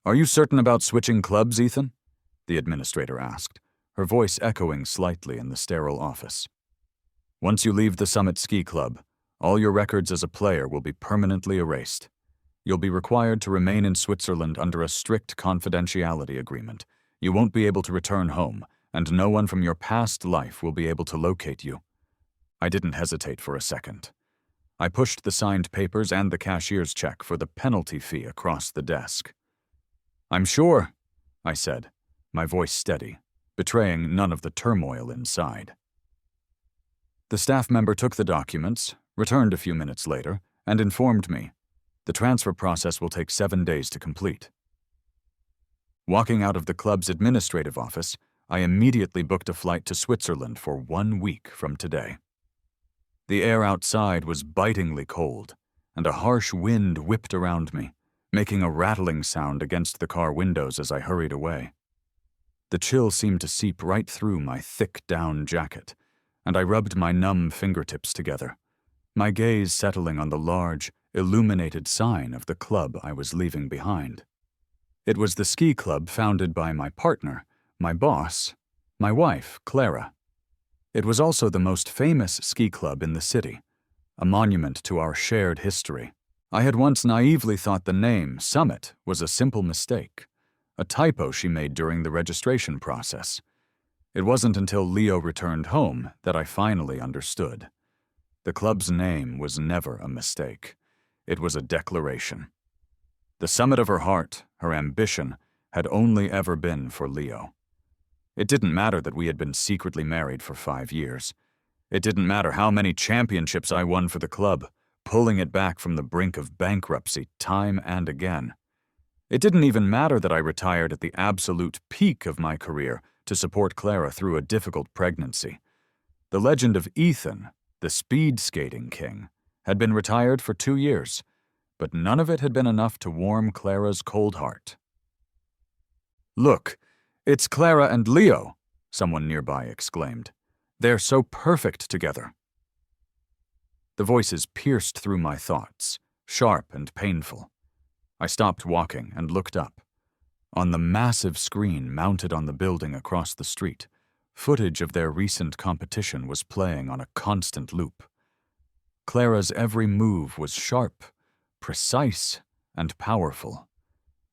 Are you certain about switching clubs, Ethan? The administrator asked, her voice echoing slightly in the sterile office. Once you leave the Summit Ski Club, all your records as a player will be permanently erased. You'll be required to remain in Switzerland under a strict confidentiality agreement. You won't be able to return home, and no one from your past life will be able to locate you. I didn't hesitate for a second. I pushed the signed papers and the cashier's check for the penalty fee across the desk. I'm sure, I said, my voice steady, betraying none of the turmoil inside. The staff member took the documents, returned a few minutes later, and informed me, the transfer process will take 7 days to complete. Walking out of the club's administrative office, I immediately booked a flight to Switzerland for 1 week from today. The air outside was bitingly cold, and a harsh wind whipped around me, making a rattling sound against the car windows as I hurried away. The chill seemed to seep right through my thick down jacket, and I rubbed my numb fingertips together, my gaze settling on the large, illuminated sign of the club I was leaving behind. It was the ski club founded by my partner, my boss, my wife, Clara. It was also the most famous ski club in the city, a monument to our shared history. I had once naively thought the name, Summit, was a simple mistake, a typo she made during the registration process. It wasn't until Leo returned home that I finally understood. The club's name was never a mistake. It was a declaration. The summit of her heart, her ambition, had only ever been for Leo. It didn't matter that we had been secretly married for 5 years. It didn't matter how many championships I won for the club, pulling it back from the brink of bankruptcy time and again. It didn't even matter that I retired at the absolute peak of my career to support Clara through a difficult pregnancy. The legend of Ethan, the speed skating king, had been retired for 2 years, but none of it had been enough to warm Clara's cold heart. "Look, it's Clara and Leo," someone nearby exclaimed. "They're so perfect together." The voices pierced through my thoughts, sharp and painful. I stopped walking and looked up. On the massive screen mounted on the building across the street, footage of their recent competition was playing on a constant loop. Clara's every move was sharp, precise, and powerful,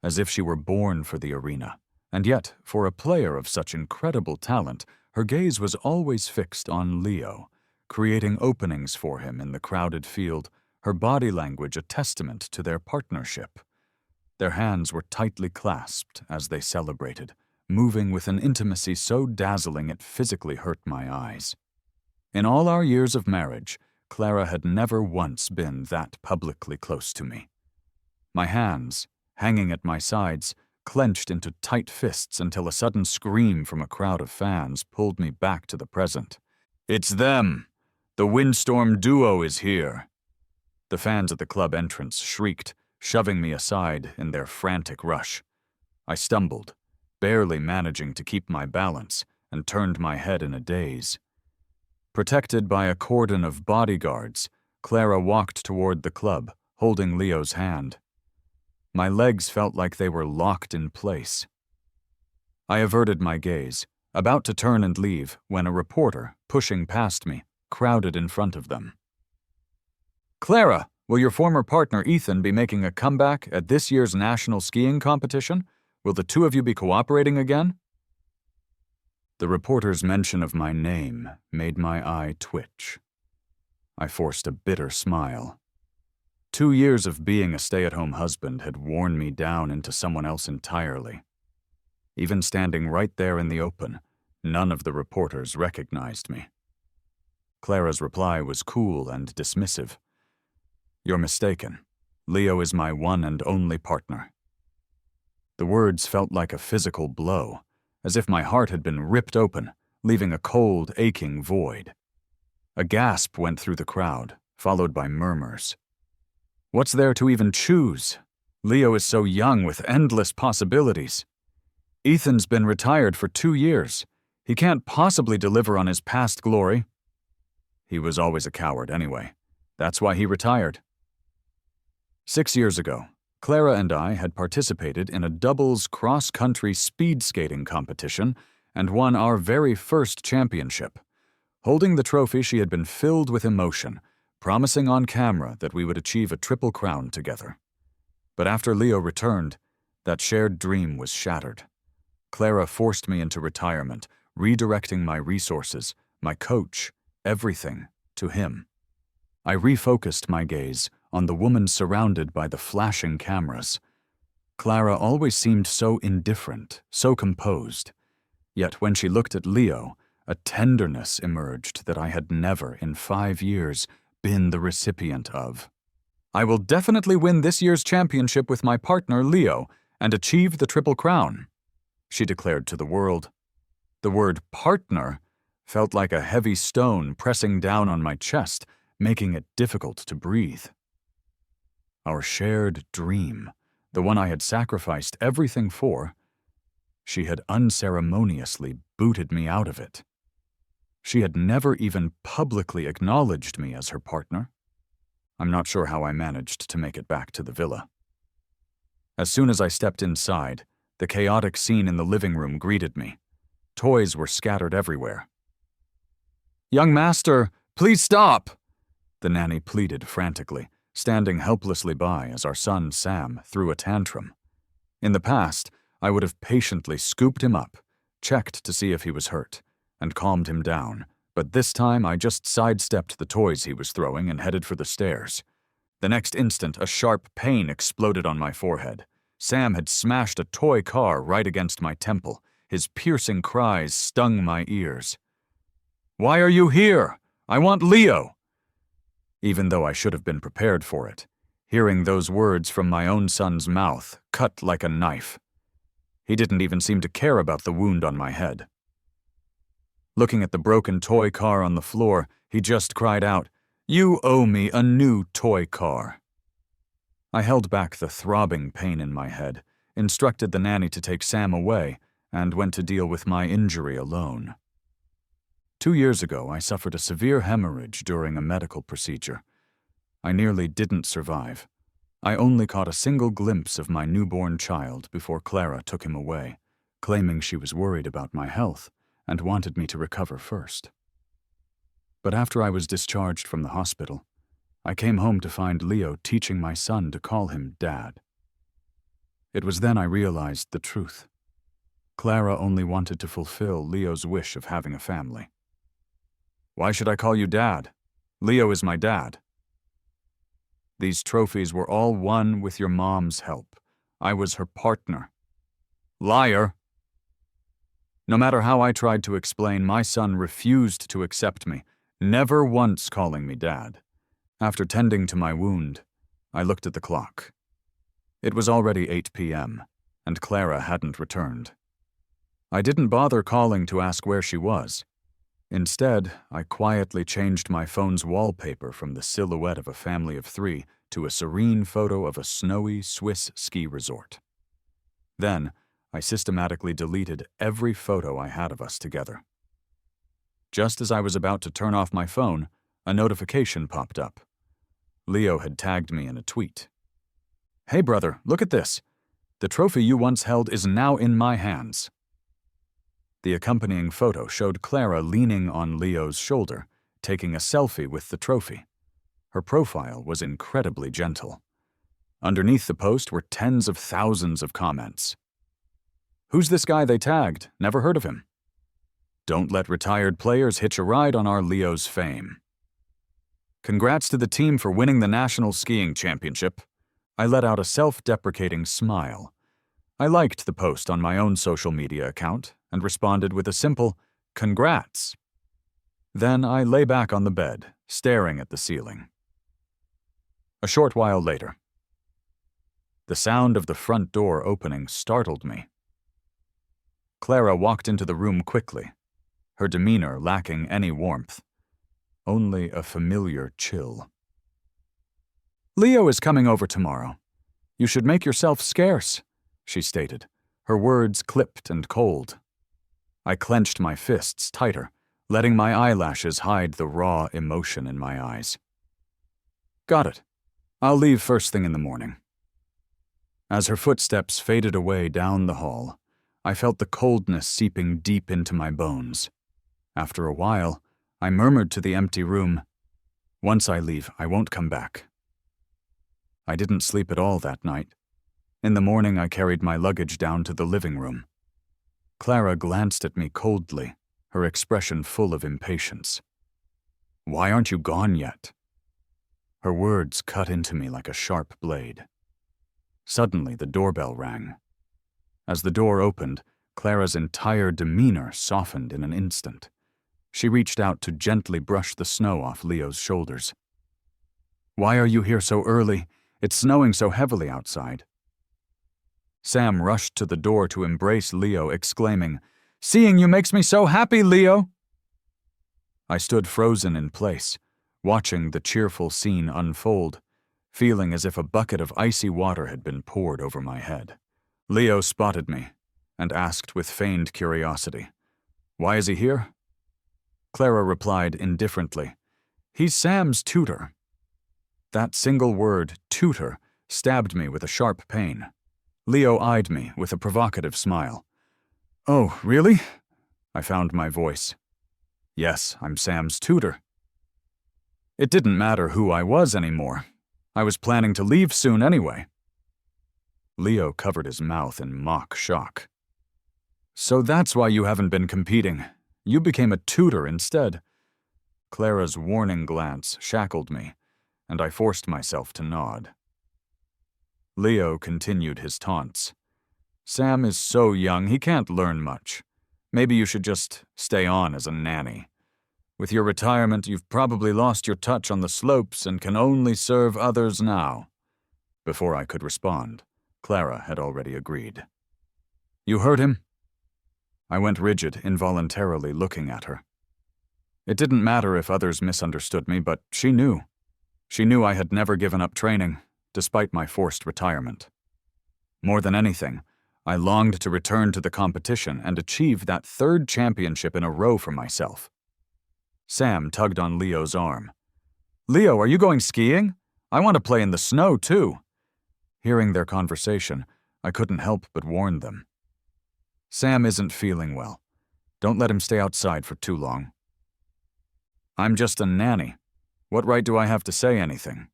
as if she were born for the arena. And yet, for a player of such incredible talent, her gaze was always fixed on Leo, creating openings for him in the crowded field, her body language a testament to their partnership. Their hands were tightly clasped as they celebrated, moving with an intimacy so dazzling it physically hurt my eyes. In all our years of marriage, Clara had never once been that publicly close to me. My hands, hanging at my sides, clenched into tight fists until a sudden scream from a crowd of fans pulled me back to the present. "It's them! The windstorm duo is here!" The fans at the club entrance shrieked, shoving me aside in their frantic rush. I stumbled, barely managing to keep my balance, and turned my head in a daze. Protected by a cordon of bodyguards, Clara walked toward the club, holding Leo's hand. My legs felt like they were locked in place. I averted my gaze, about to turn and leave, when a reporter, pushing past me, crowded in front of them. "Clara, will your former partner Ethan be making a comeback at this year's national skiing competition? Will the two of you be cooperating again?" The reporter's mention of my name made my eye twitch. I forced a bitter smile. 2 years of being a stay-at-home husband had worn me down into someone else entirely. Even standing right there in the open, none of the reporters recognized me. Clara's reply was cool and dismissive. "You're mistaken. Leo is my one and only partner." The words felt like a physical blow, as if my heart had been ripped open, leaving a cold, aching void. A gasp went through the crowd, followed by murmurs. What's there to even choose? Leo is so young with endless possibilities. Ethan's been retired for 2 years. He can't possibly deliver on his past glory. He was always a coward anyway. That's why he retired. 6 years ago, Clara and I had participated in a doubles cross-country speed skating competition and won our very first championship. Holding the trophy, she had been filled with emotion, promising on camera that we would achieve a triple crown together. But after Leo returned, that shared dream was shattered. Clara forced me into retirement, redirecting my resources, my coach, everything, to him. I refocused my gaze on the woman surrounded by the flashing cameras. Clara always seemed so indifferent, so composed. Yet when she looked at Leo, a tenderness emerged that I had never, in 5 years, been the recipient of. "I will definitely win this year's championship with my partner, Leo, and achieve the Triple Crown," she declared to the world. The word partner felt like a heavy stone pressing down on my chest, making it difficult to breathe. Our shared dream, the one I had sacrificed everything for, she had unceremoniously booted me out of it. She had never even publicly acknowledged me as her partner. I'm not sure how I managed to make it back to the villa. As soon as I stepped inside, the chaotic scene in the living room greeted me. Toys were scattered everywhere. "Young master, please stop!" the nanny pleaded frantically, standing helplessly by as our son Sam threw a tantrum. In the past, I would have patiently scooped him up, checked to see if he was hurt, and calmed him down, but this time I just sidestepped the toys he was throwing and headed for the stairs. The next instant, a sharp pain exploded on my forehead. Sam had smashed a toy car right against my temple. His piercing cries stung my ears. "Why are you here? I want Leo!" Even though I should have been prepared for it, hearing those words from my own son's mouth cut like a knife. He didn't even seem to care about the wound on my head. Looking at the broken toy car on the floor, he just cried out, "You owe me a new toy car." I held back the throbbing pain in my head, instructed the nanny to take Sam away, and went to deal with my injury alone. 2 years ago, I suffered a severe hemorrhage during a medical procedure. I nearly didn't survive. I only caught a single glimpse of my newborn child before Clara took him away, claiming she was worried about my health and wanted me to recover first. But after I was discharged from the hospital, I came home to find Leo teaching my son to call him Dad. It was then I realized the truth. Clara only wanted to fulfill Leo's wish of having a family. "Why should I call you Dad? Leo is my dad." These trophies were all won with your mom's help. I was her partner. Liar! No matter how I tried to explain, my son refused to accept me, never once calling me Dad. After tending to my wound, I looked at the clock. It was already 8 p.m., and Clara hadn't returned. I didn't bother calling to ask where she was. Instead, I quietly changed my phone's wallpaper from the silhouette of a family of 3 to a serene photo of a snowy Swiss ski resort. Then, I systematically deleted every photo I had of us together. Just as I was about to turn off my phone, a notification popped up. Leo had tagged me in a tweet. "Hey brother, look at this. The trophy you once held is now in my hands." The accompanying photo showed Clara leaning on Leo's shoulder, taking a selfie with the trophy. Her profile was incredibly gentle. Underneath the post were tens of thousands of comments. "Who's this guy they tagged? Never heard of him." "Don't let retired players hitch a ride on our Leo's fame." "Congrats to the team for winning the National Skiing Championship." I let out a self-deprecating smile. I liked the post on my own social media account and responded with a simple, "Congrats." Then I lay back on the bed, staring at the ceiling. A short while later, the sound of the front door opening startled me. Clara walked into the room quickly, her demeanor lacking any warmth, only a familiar chill. "Leo is coming over tomorrow. You should make yourself scarce," she stated, her words clipped and cold. I clenched my fists tighter, letting my eyelashes hide the raw emotion in my eyes. "Got it. I'll leave first thing in the morning." As her footsteps faded away down the hall, I felt the coldness seeping deep into my bones. After a while, I murmured to the empty room, "Once I leave, I won't come back." I didn't sleep at all that night. In the morning, I carried my luggage down to the living room. Clara glanced at me coldly, her expression full of impatience. "Why aren't you gone yet?" Her words cut into me like a sharp blade. Suddenly, the doorbell rang. As the door opened, Clara's entire demeanor softened in an instant. She reached out to gently brush the snow off Leo's shoulders. "Why are you here so early? It's snowing so heavily outside." Sam rushed to the door to embrace Leo, exclaiming, "Seeing you makes me so happy, Leo!" I stood frozen in place, watching the cheerful scene unfold, feeling as if a bucket of icy water had been poured over my head. Leo spotted me and asked with feigned curiosity, "Why is he here?" Clara replied indifferently, "He's Sam's tutor." That single word, tutor, stabbed me with a sharp pain. Leo eyed me with a provocative smile. "Oh, really?" I found my voice. "Yes, I'm Sam's tutor." It didn't matter who I was anymore. I was planning to leave soon anyway. Leo covered his mouth in mock shock. "So that's why you haven't been competing. You became a tutor instead." Clara's warning glance shackled me, and I forced myself to nod. Leo continued his taunts. "Sam is so young, he can't learn much. Maybe you should just stay on as a nanny. With your retirement, you've probably lost your touch on the slopes and can only serve others now." Before I could respond, Clara had already agreed. "You heard him?" I went rigid, involuntarily looking at her. It didn't matter if others misunderstood me, but she knew. She knew I had never given up training, despite my forced retirement. More than anything, I longed to return to the competition and achieve that third championship in a row for myself. Sam tugged on Leo's arm. "Leo, are you going skiing? I want to play in the snow, too." Hearing their conversation, I couldn't help but warn them. "Sam isn't feeling well. Don't let him stay outside for too long." "I'm just a nanny. What right do I have to say anything?"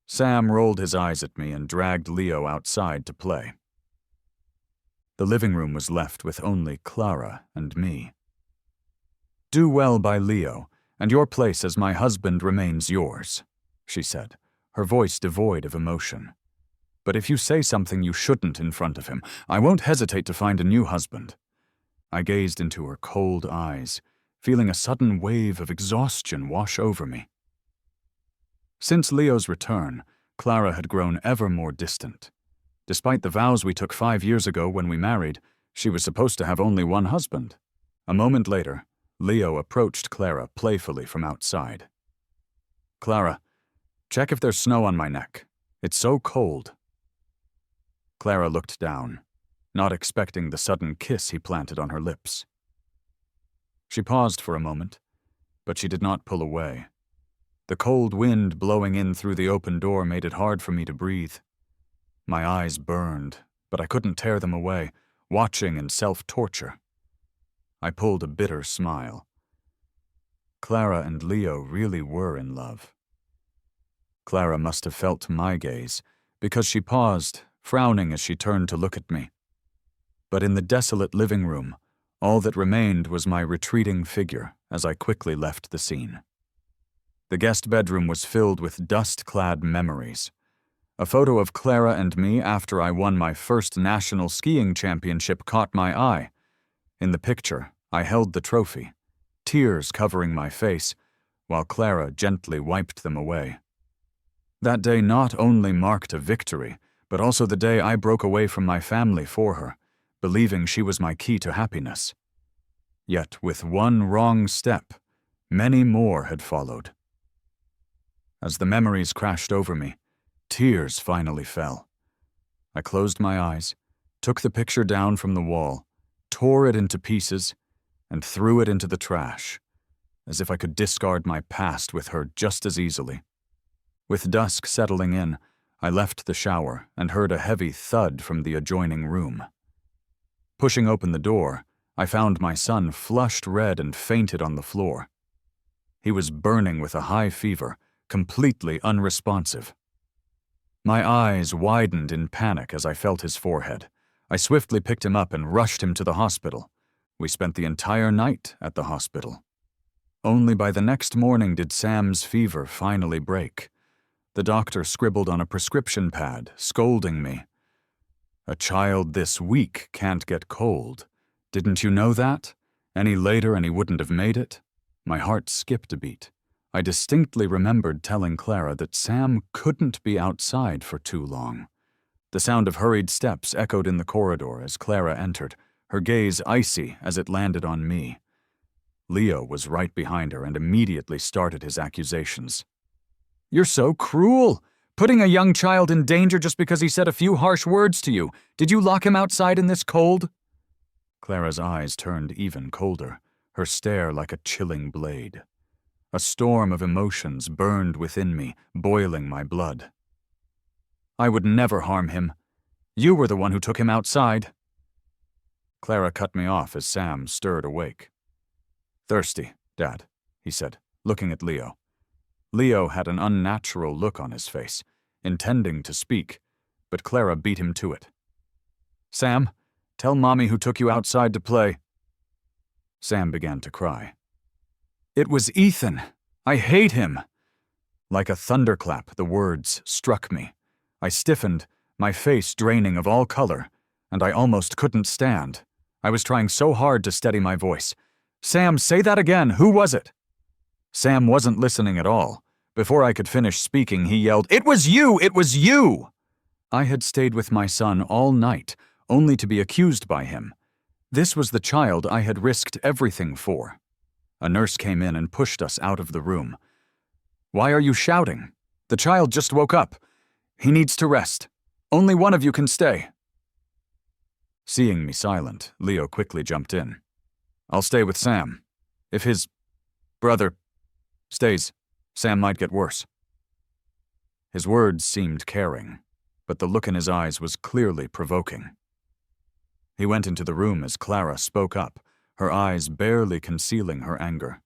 Sam rolled his eyes at me and dragged Leo outside to play. The living room was left with only Clara and me. "Do well by Leo, and your place as my husband remains yours," she said, her voice devoid of emotion. "But if you say something you shouldn't in front of him, I won't hesitate to find a new husband." I gazed into her cold eyes, feeling a sudden wave of exhaustion wash over me. Since Leo's return, Clara had grown ever more distant. Despite the vows we took 5 years ago when we married, she was supposed to have only one husband. A moment later, Leo approached Clara playfully from outside. "Clara, check if there's snow on my neck. It's so cold." Clara looked down, not expecting the sudden kiss he planted on her lips. She paused for a moment, but she did not pull away. The cold wind blowing in through the open door made it hard for me to breathe. My eyes burned, but I couldn't tear them away, watching in self-torture. I pulled a bitter smile. Clara and Leo really were in love. Clara must have felt my gaze, because she paused, frowning as she turned to look at me. But in the desolate living room, all that remained was my retreating figure as I quickly left the scene. The guest bedroom was filled with dust-clad memories. A photo of Clara and me after I won my first national skiing championship caught my eye. In the picture, I held the trophy, tears covering my face, while Clara gently wiped them away. That day not only marked a victory, but also the day I broke away from my family for her, believing she was my key to happiness. Yet with one wrong step, many more had followed. As the memories crashed over me, tears finally fell. I closed my eyes, took the picture down from the wall, tore it into pieces, and threw it into the trash, as if I could discard my past with her just as easily. With dusk settling in, I left the shower and heard a heavy thud from the adjoining room. Pushing open the door, I found my son flushed red and fainted on the floor. He was burning with a high fever, completely unresponsive. My eyes widened in panic as I felt his forehead. I swiftly picked him up and rushed him to the hospital. We spent the entire night at the hospital. Only by the next morning did Sam's fever finally break. The doctor scribbled on a prescription pad, scolding me. "A child this weak can't get cold. Didn't you know that? Any later and he wouldn't have made it?" My heart skipped a beat. I distinctly remembered telling Clara that Sam couldn't be outside for too long. The sound of hurried steps echoed in the corridor as Clara entered, her gaze icy as it landed on me. Leo was right behind her and immediately started his accusations. "You're so cruel! Putting a young child in danger just because he said a few harsh words to you. Did you lock him outside in this cold?" Clara's eyes turned even colder, her stare like a chilling blade. A storm of emotions burned within me, boiling my blood. "I would never harm him. You were the one who took him outside." Clara cut me off as Sam stirred awake. "Thirsty, Dad," he said, looking at Leo. Leo had an unnatural look on his face, intending to speak, but Clara beat him to it. "Sam, tell Mommy who took you outside to play." Sam began to cry. "It was Ethan. I hate him." Like a thunderclap, the words struck me. I stiffened, my face draining of all color, and I almost couldn't stand. I was trying so hard to steady my voice. "Sam, say that again. Who was it?" Sam wasn't listening at all. Before I could finish speaking, he yelled, "It was you! It was you!" I had stayed with my son all night, only to be accused by him. This was the child I had risked everything for. A nurse came in and pushed us out of the room. "Why are you shouting? The child just woke up. He needs to rest. Only one of you can stay." Seeing me silent, Leo quickly jumped in. "I'll stay with Sam. If his brother stays, Sam might get worse." His words seemed caring, but the look in his eyes was clearly provoking. He went into the room as Clara spoke up, her eyes barely concealing her anger.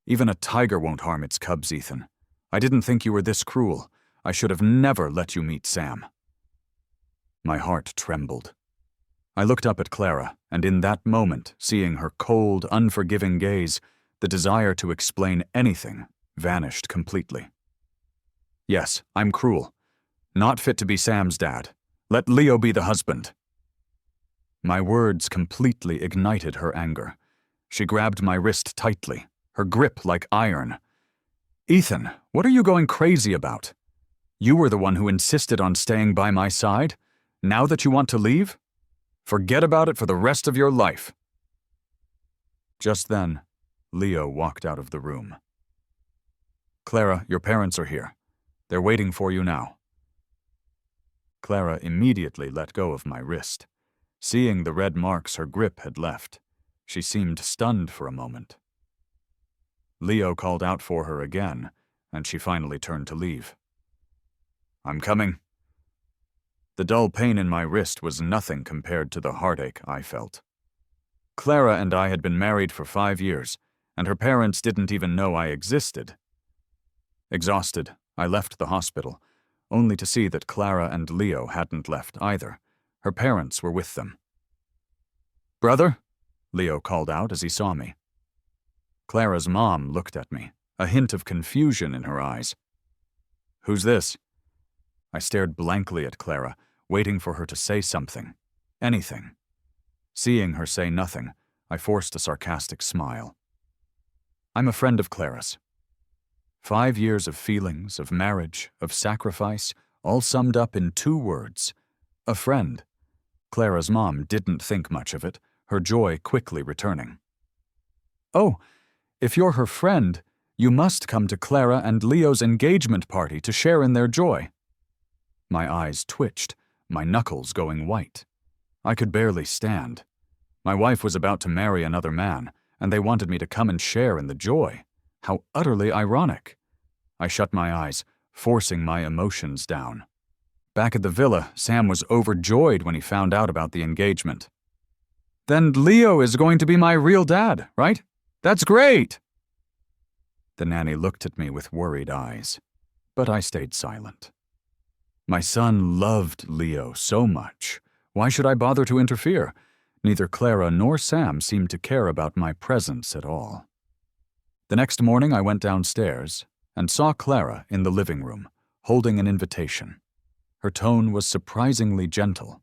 "Even a tiger won't harm its cubs, Ethan. I didn't think you were this cruel. I should have never let you meet Sam." My heart trembled. I looked up at Clara, and in that moment, seeing her cold, unforgiving gaze, the desire to explain anything vanished completely. "Yes, I'm cruel. Not fit to be Sam's dad. Let Leo be the husband." My words completely ignited her anger. She grabbed my wrist tightly, her grip like iron. "Ethan, what are you going crazy about? You were the one who insisted on staying by my side. Now that you want to leave? Forget about it for the rest of your life." Just then, Leo walked out of the room. "Clara, your parents are here. They're waiting for you now." Clara immediately let go of my wrist. Seeing the red marks her grip had left, she seemed stunned for a moment. Leo called out for her again, and she finally turned to leave. "I'm coming." The dull pain in my wrist was nothing compared to the heartache I felt. Clara and I had been married for 5 years, and her parents didn't even know I existed. Exhausted, I left the hospital, only to see that Clara and Leo hadn't left either. Her parents were with them. "Brother?" Leo called out as he saw me. Clara's mom looked at me, a hint of confusion in her eyes. "Who's this?" I stared blankly at Clara, waiting for her to say something. Anything. Seeing her say nothing, I forced a sarcastic smile. "I'm a friend of Clara's." 5 years of feelings, of marriage, of sacrifice, all summed up in 2 words. A friend. Clara's mom didn't think much of it, her joy quickly returning. "Oh, if you're her friend, you must come to Clara and Leo's engagement party to share in their joy." My eyes twitched, my knuckles going white. I could barely stand. My wife was about to marry another man, and they wanted me to come and share in the joy. How utterly ironic. I shut my eyes, forcing my emotions down. Back at the villa, Sam was overjoyed when he found out about the engagement. "Then Leo is going to be my real dad, right? That's great!" The nanny looked at me with worried eyes, but I stayed silent. My son loved Leo so much. Why should I bother to interfere? Neither Clara nor Sam seemed to care about my presence at all. The next morning I went downstairs and saw Clara in the living room, holding an invitation. Her tone was surprisingly gentle.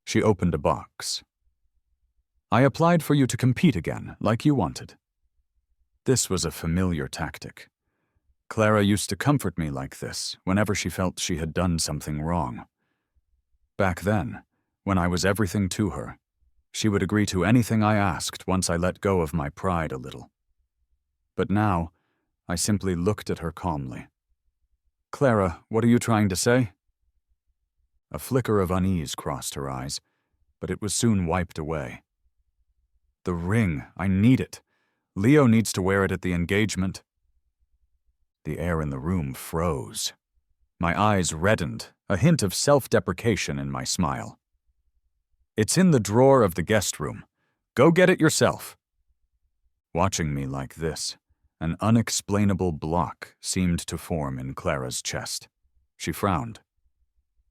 She opened a box. "I applied for you to compete again, like you wanted." This was a familiar tactic. Clara used to comfort me like this whenever she felt she had done something wrong. Back then, when I was everything to her, she would agree to anything I asked once I let go of my pride a little. But now, I simply looked at her calmly. "Clara, what are you trying to say?" A flicker of unease crossed her eyes, but it was soon wiped away. "The ring, I need it. Leo needs to wear it at the engagement." The air in the room froze. My eyes reddened, a hint of self-deprecation in my smile. "It's in the drawer of the guest room. Go get it yourself." Watching me like this, an unexplainable block seemed to form in Clara's chest. She frowned.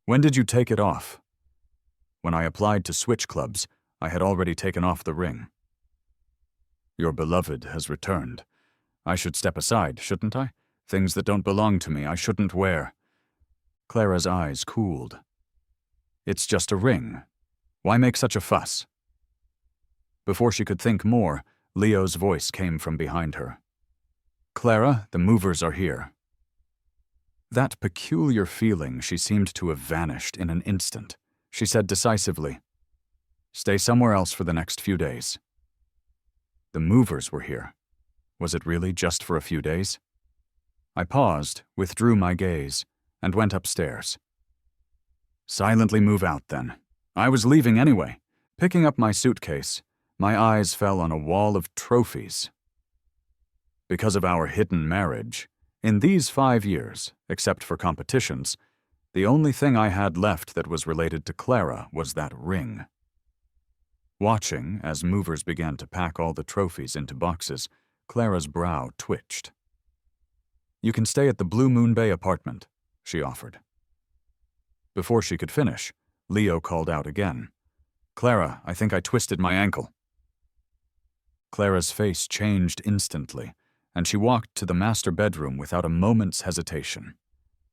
"When did you take it off?" "When I applied to switch clubs, I had already taken off the ring." "Your beloved has returned. I should step aside, shouldn't I? Things that don't belong to me I shouldn't wear." Clara's eyes cooled. "It's just a ring. Why make such a fuss?" Before she could think more, Leo's voice came from behind her. "Clara, the movers are here." That peculiar feeling she seemed to have vanished in an instant. She said decisively, "Stay somewhere else for the next few days." The movers were here. Was it really just for a few days? I paused, withdrew my gaze, and went upstairs. "Silently move out, then. I was leaving anyway." Picking up my suitcase, my eyes fell on a wall of trophies. Because of our hidden marriage, in these 5 years, except for competitions, the only thing I had left that was related to Clara was that ring. Watching as movers began to pack all the trophies into boxes, Clara's brow twitched. "You can stay at the Blue Moon Bay apartment," she offered. Before she could finish, Leo called out again. "Clara, I think I twisted my ankle." Clara's face changed instantly, and she walked to the master bedroom without a moment's hesitation.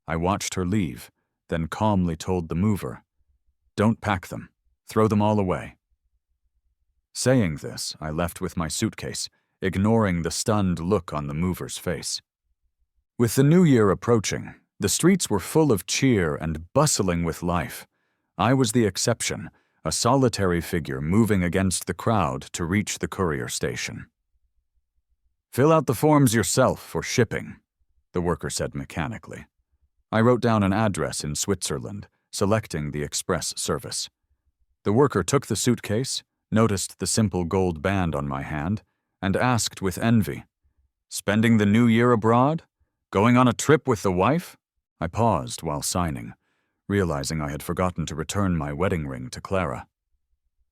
I watched her leave, then calmly told the mover, "Don't pack them. Throw them all away." Saying this, I left with my suitcase, ignoring the stunned look on the mover's face. With the new year approaching, the streets were full of cheer and bustling with life. I was the exception, a solitary figure moving against the crowd to reach the courier station. "Fill out the forms yourself for shipping," the worker said mechanically. I wrote down an address in Switzerland, selecting the express service. The worker took the suitcase, noticed the simple gold band on my hand, and asked with envy, "Spending the new year abroad? Going on a trip with the wife?" I paused while signing, realizing I had forgotten to return my wedding ring to Clara.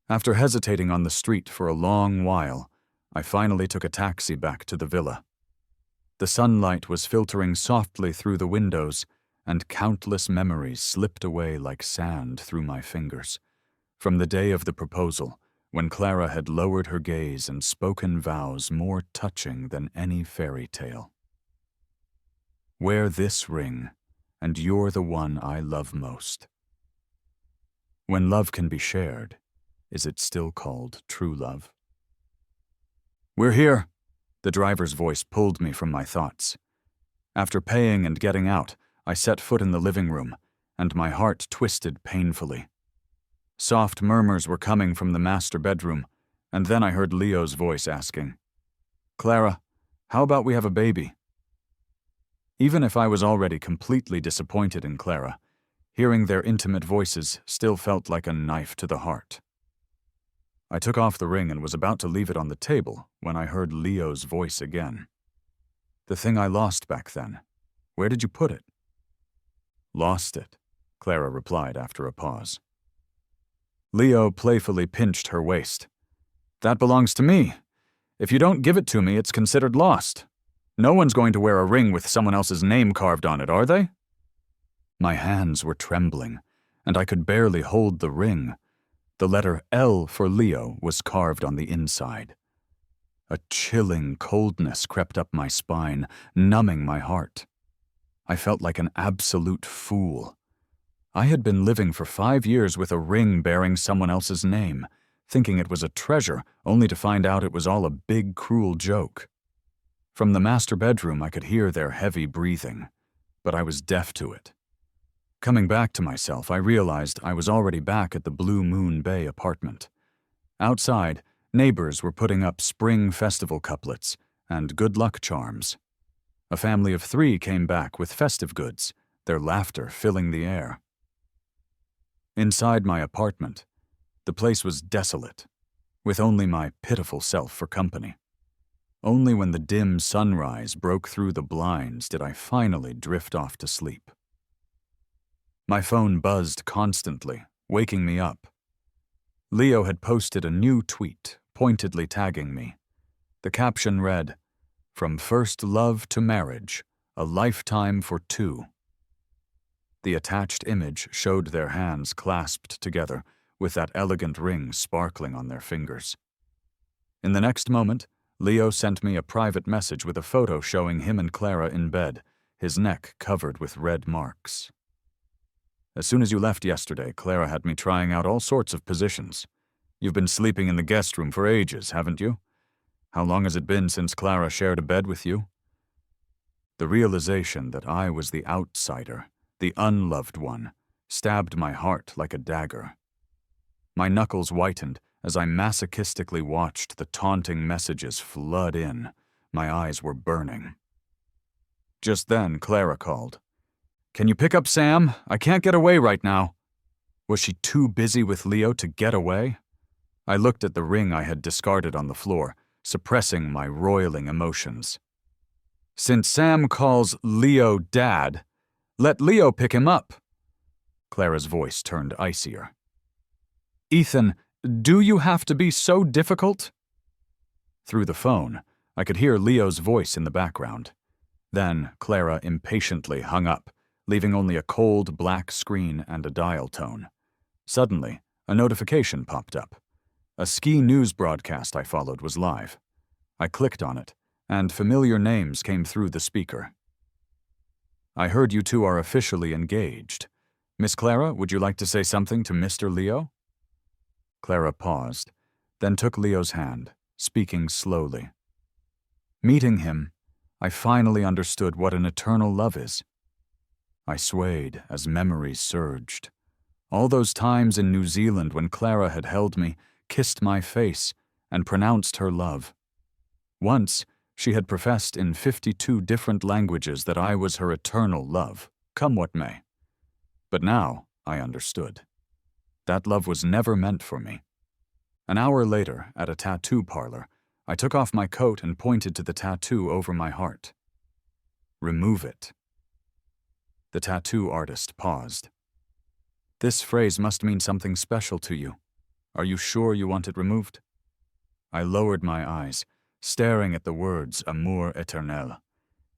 After hesitating on the street for a long while, I finally took a taxi back to the villa. The sunlight was filtering softly through the windows, and countless memories slipped away like sand through my fingers. From the day of the proposal, when Clara had lowered her gaze and spoken vows more touching than any fairy tale. "Wear this ring, and you're the one I love most." When love can be shared, is it still called true love? "We're here," the driver's voice pulled me from my thoughts. After paying and getting out, I set foot in the living room, and my heart twisted painfully. Soft murmurs were coming from the master bedroom, and then I heard Leo's voice asking, "Clara, how about we have a baby?" Even if I was already completely disappointed in Clara, hearing their intimate voices still felt like a knife to the heart. I took off the ring and was about to leave it on the table when I heard Leo's voice again. "The thing I lost back then, where did you put it?" Lost it, Clara replied after a pause. Leo playfully pinched her waist. That belongs to me. If you don't give it to me, it's considered lost. No one's going to wear a ring with someone else's name carved on it, are they? My hands were trembling, and I could barely hold the ring. The letter L for Leo was carved on the inside. A chilling coldness crept up my spine, numbing my heart. I felt like an absolute fool. I had been living for 5 years with a ring bearing someone else's name, thinking it was a treasure, only to find out it was all a big, cruel joke. From the master bedroom, I could hear their heavy breathing, but I was deaf to it. Coming back to myself, I realized I was already back at the Blue Moon Bay apartment. Outside, neighbors were putting up spring festival couplets and good luck charms. A family of 3 came back with festive goods, their laughter filling the air. Inside my apartment, the place was desolate, with only my pitiful self for company. Only when the dim sunrise broke through the blinds did I finally drift off to sleep. My phone buzzed constantly, waking me up. Leo had posted a new tweet, pointedly tagging me. The caption read, "From first love to marriage, a lifetime for 2." The attached image showed their hands clasped together, with that elegant ring sparkling on their fingers. In the next moment, Leo sent me a private message with a photo showing him and Clara in bed, his neck covered with red marks. As soon as you left yesterday, Clara had me trying out all sorts of positions. You've been sleeping in the guest room for ages, haven't you? How long has it been since Clara shared a bed with you? The realization that I was the outsider, the unloved one, stabbed my heart like a dagger. My knuckles whitened as I masochistically watched the taunting messages flood in. My eyes were burning. Just then, Clara called. "Can you pick up Sam? I can't get away right now." Was she too busy with Leo to get away? I looked at the ring I had discarded on the floor, suppressing my roiling emotions. "Since Sam calls Leo Dad, let Leo pick him up." Clara's voice turned icier. "Ethan, do you have to be so difficult?" Through the phone, I could hear Leo's voice in the background. Then Clara impatiently hung up, leaving only a cold black screen and a dial tone. Suddenly, a notification popped up. A ski news broadcast I followed was live. I clicked on it, and familiar names came through the speaker. "I heard you 2 are officially engaged. Miss Clara, would you like to say something to Mr. Leo?" Clara paused, then took Leo's hand, speaking slowly. "Meeting him, I finally understood what an eternal love is." I swayed as memories surged. All those times in New Zealand when Clara had held me, kissed my face, and pronounced her love. Once, she had professed in 52 different languages that I was her eternal love, come what may. But now I understood. That love was never meant for me. An hour later, at a tattoo parlor, I took off my coat and pointed to the tattoo over my heart. "Remove it." The tattoo artist paused. "This phrase must mean something special to you. Are you sure you want it removed?" I lowered my eyes, staring at the words amour éternel,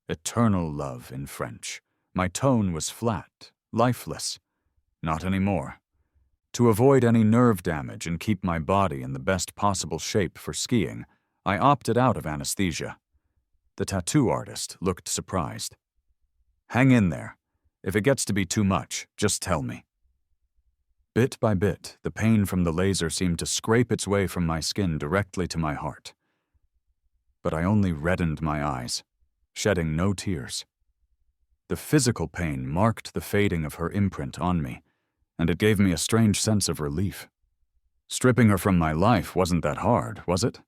eternal love in French. My tone was flat, lifeless. Not anymore. To avoid any nerve damage and keep my body in the best possible shape for skiing, I opted out of anesthesia. The tattoo artist looked surprised. "Hang in there. If it gets to be too much, just tell me." Bit by bit, the pain from the laser seemed to scrape its way from my skin directly to my heart. But I only reddened my eyes, shedding no tears. The physical pain marked the fading of her imprint on me, and it gave me a strange sense of relief. Stripping her from my life wasn't that hard, was it?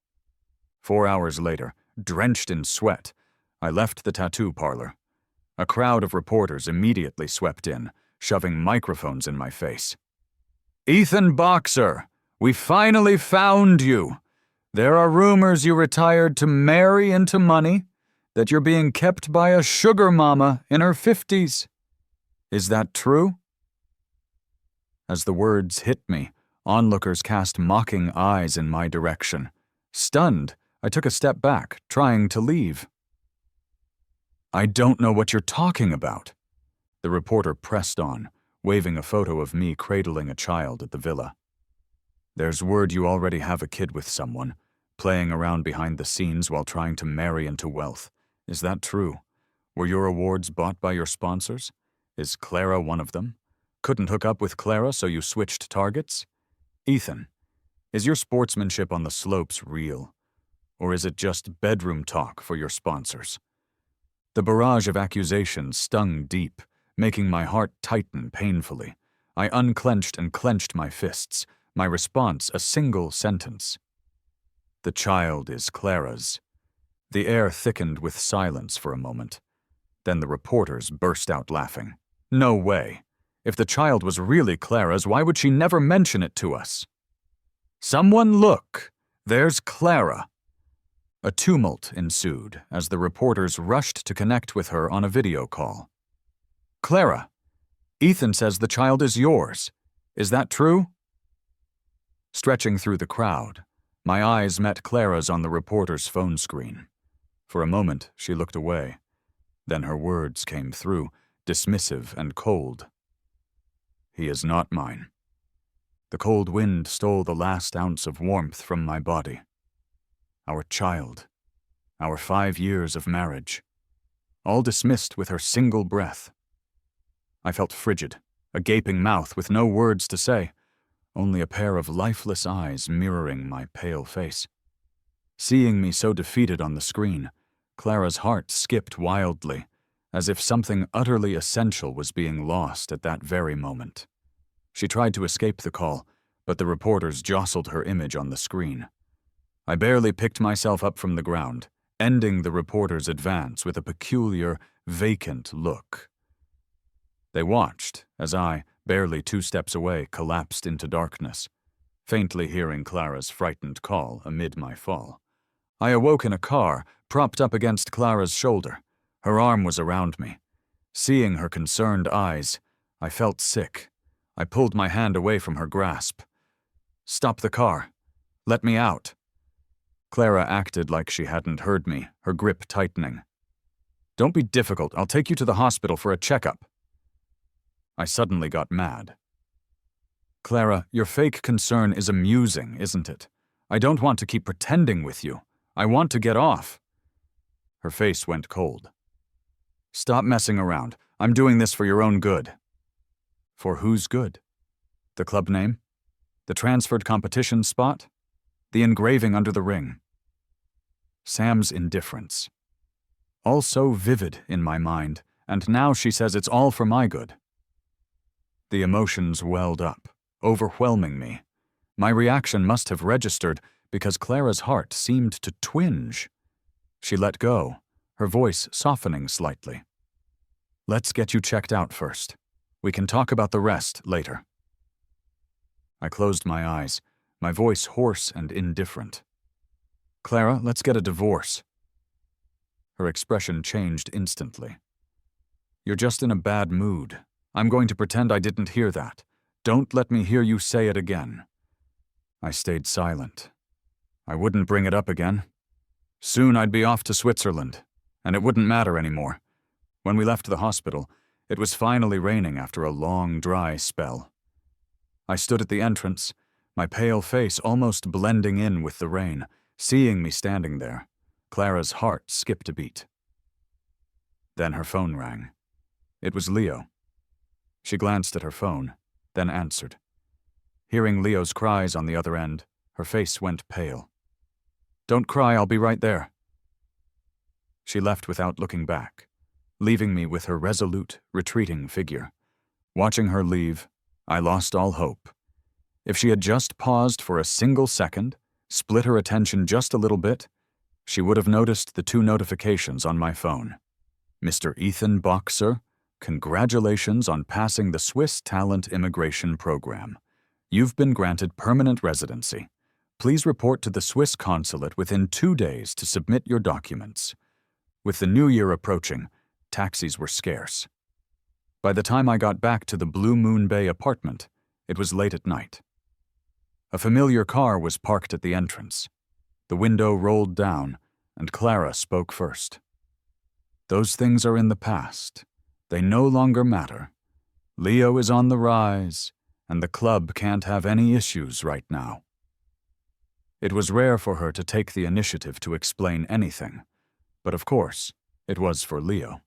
4 hours later, drenched in sweat, I left the tattoo parlor. A crowd of reporters immediately swept in, shoving microphones in my face. "Ethan Boxer, we finally found you. There are rumors you retired to marry into money, that you're being kept by a sugar mama in her 50s. Is that true? As the words hit me, onlookers cast mocking eyes in my direction. Stunned, I took a step back, trying to leave. I don't know what you're talking about. The reporter pressed on, waving a photo of me cradling a child at the villa. There's word you already have a kid with someone, playing around behind the scenes while trying to marry into wealth. Is that true? Were your awards bought by your sponsors? Is Clara one of them? Couldn't hook up with Clara, so you switched targets? Ethan, is your sportsmanship on the slopes real? Or is it just bedroom talk for your sponsors? The barrage of accusations stung deep, making my heart tighten painfully. I unclenched and clenched my fists, my response a single sentence. The child is Clara's. The air thickened with silence for a moment. Then the reporters burst out laughing. No way. If the child was really Clara's, why would she never mention it to us? Someone look! There's Clara! A tumult ensued as the reporters rushed to connect with her on a video call. Clara, Ethan says the child is yours. Is that true? Stretching through the crowd, my eyes met Clara's on the reporter's phone screen. For a moment, she looked away. Then her words came through, dismissive and cold. He is not mine. The cold wind stole the last ounce of warmth from my body. Our child, our 5 years of marriage, all dismissed with her single breath. I felt frigid, a gaping mouth with no words to say, only a pair of lifeless eyes mirroring my pale face. Seeing me so defeated on the screen, Clara's heart skipped wildly, as if something utterly essential was being lost at that very moment. She tried to escape the call, but the reporters jostled her image on the screen. I barely picked myself up from the ground, ending the reporter's advance with a peculiar, vacant look. They watched as I, barely 2 steps away, collapsed into darkness, faintly hearing Clara's frightened call amid my fall. I awoke in a car, propped up against Clara's shoulder. Her arm was around me. Seeing her concerned eyes, I felt sick. I pulled my hand away from her grasp. Stop the car. Let me out. Clara acted like she hadn't heard me, her grip tightening. Don't be difficult. I'll take you to the hospital for a checkup. I suddenly got mad. Clara, your fake concern is amusing, isn't it? I don't want to keep pretending with you. I want to get off. Her face went cold. Stop messing around. I'm doing this for your own good. For whose good? The club name? The transferred competition spot? The engraving under the ring? Sam's indifference. All so vivid in my mind, and now she says it's all for my good. The emotions welled up, overwhelming me. My reaction must have registered because Clara's heart seemed to twinge. She let go, her voice softening slightly. Let's get you checked out first. We can talk about the rest later. I closed my eyes, my voice hoarse and indifferent. Clara, let's get a divorce. Her expression changed instantly. You're just in a bad mood. I'm going to pretend I didn't hear that. Don't let me hear you say it again. I stayed silent. I wouldn't bring it up again. Soon I'd be off to Switzerland, and it wouldn't matter anymore. When we left the hospital, it was finally raining after a long, dry spell. I stood at the entrance, my pale face almost blending in with the rain. Seeing me standing there, Clara's heart skipped a beat. Then her phone rang. It was Leo. She glanced at her phone, then answered. Hearing Leo's cries on the other end, her face went pale. Don't cry, I'll be right there. She left without looking back, leaving me with her resolute, retreating figure. Watching her leave, I lost all hope. If she had just paused for a single second, split her attention just a little bit, she would have noticed the 2 notifications on my phone. Mr. Ethan Boxer, congratulations on passing the Swiss Talent Immigration Program. You've been granted permanent residency. Please report to the Swiss consulate within 2 days to submit your documents. With the new year approaching, taxis were scarce. By the time I got back to the Blue Moon Bay apartment, it was late at night. A familiar car was parked at the entrance. The window rolled down, and Clara spoke first. "Those things are in the past. They no longer matter. Leo is on the rise, and the club can't have any issues right now." It was rare for her to take the initiative to explain anything, but of course, it was for Leo.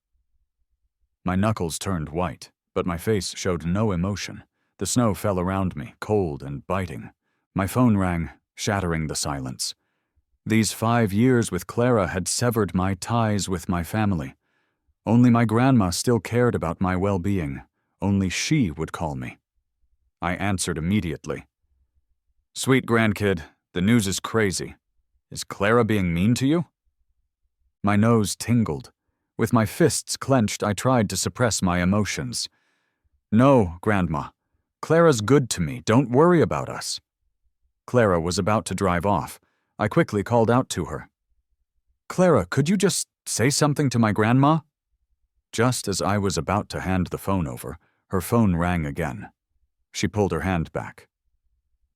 My knuckles turned white, but my face showed no emotion. The snow fell around me, cold and biting. My phone rang, shattering the silence. These 5 years with Clara had severed my ties with my family. Only my grandma still cared about my well-being. Only she would call me. I answered immediately. "Sweet grandkid, the news is crazy. Is Clara being mean to you?" My nose tingled. With my fists clenched, I tried to suppress my emotions. "No, Grandma. Clara's good to me. Don't worry about us." Clara was about to drive off. I quickly called out to her. "Clara, could you just say something to my grandma?" Just as I was about to hand the phone over, her phone rang again. She pulled her hand back.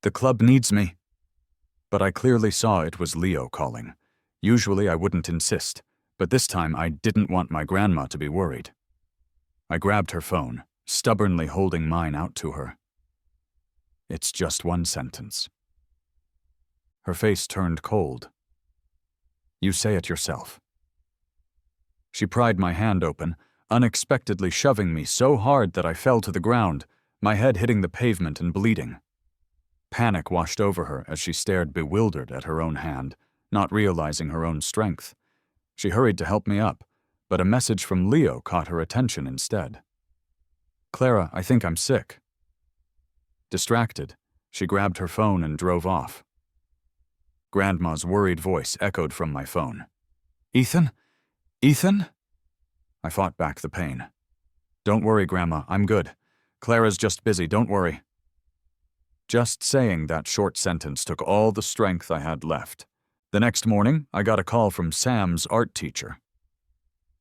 "The club needs me." But I clearly saw it was Leo calling. Usually I wouldn't insist, but this time I didn't want my grandma to be worried. I grabbed her phone, stubbornly holding mine out to her. "It's just one sentence." Her face turned cold. "You say it yourself." She pried my hand open, unexpectedly shoving me so hard that I fell to the ground, my head hitting the pavement and bleeding. Panic washed over her as she stared bewildered at her own hand, not realizing her own strength. She hurried to help me up, but a message from Leo caught her attention instead. "Clara, I think I'm sick." Distracted, she grabbed her phone and drove off. Grandma's worried voice echoed from my phone. "Ethan? Ethan?" I fought back the pain. "Don't worry, Grandma, I'm good. Clara's just busy, don't worry." Just saying that short sentence took all the strength I had left. The next morning, I got a call from Sam's art teacher.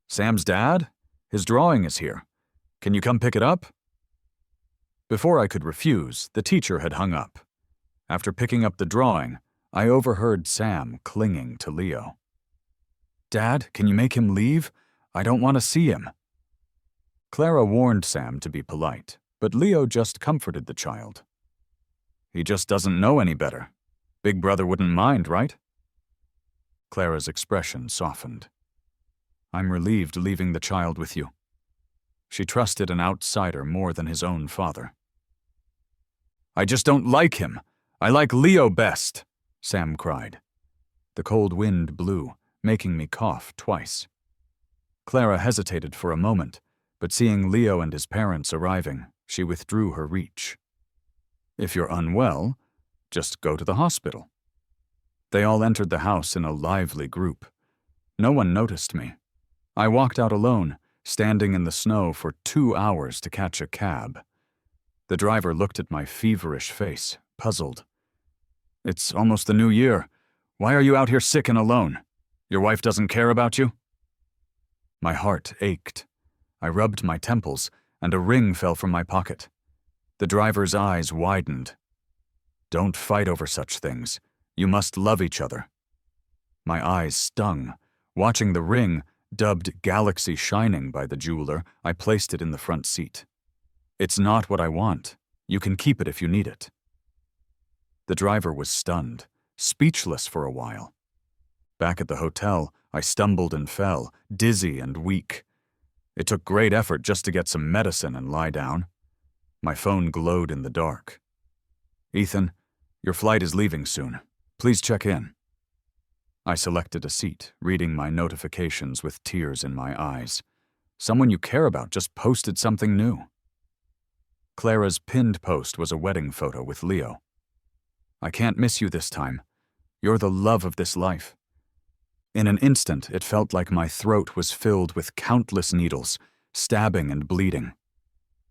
"Sam's dad? His drawing is here. Can you come pick it up?" Before I could refuse, the teacher had hung up. After picking up the drawing, I overheard Sam clinging to Leo. "Dad, can you make him leave? I don't want to see him." Clara warned Sam to be polite, but Leo just comforted the child. "He just doesn't know any better. Big brother wouldn't mind, right?" Clara's expression softened. "I'm relieved leaving the child with you." She trusted an outsider more than his own father. "I just don't like him. I like Leo best," Sam cried. The cold wind blew, making me cough twice. Clara hesitated for a moment, but seeing Leo and his parents arriving, she withdrew her reach. "If you're unwell, just go to the hospital." They all entered the house in a lively group. No one noticed me. I walked out alone, standing in the snow for 2 hours to catch a cab. The driver looked at my feverish face, puzzled. "It's almost the new year. Why are you out here sick and alone? Your wife doesn't care about you?" My heart ached. I rubbed my temples, and a ring fell from my pocket. The driver's eyes widened. "Don't fight over such things. You must love each other." My eyes stung. Watching the ring, dubbed Galaxy Shining by the jeweler, I placed it in the front seat. "It's not what I want. You can keep it if you need it." The driver was stunned, speechless for a while. Back at the hotel, I stumbled and fell, dizzy and weak. It took great effort just to get some medicine and lie down. My phone glowed in the dark. "Ethan, your flight is leaving soon. Please check in." I selected a seat, reading my notifications with tears in my eyes. Someone you care about just posted something new. Clara's pinned post was a wedding photo with Leo. "I can't miss you this time. You're the love of this life." In an instant, it felt like my throat was filled with countless needles, stabbing and bleeding.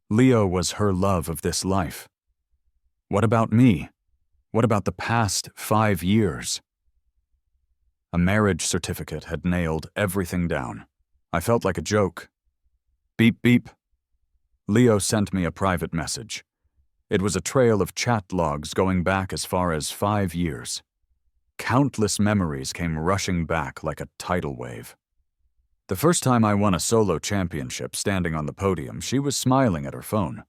Leo was her love of this life. What about me? What about the past 5 years? A marriage certificate had nailed everything down. I felt like a joke. Beep, beep. Leo sent me a private message. It was a trail of chat logs going back as far as 5 years. Countless memories came rushing back like a tidal wave. The first time I won a solo championship standing on the podium, she was smiling at her phone.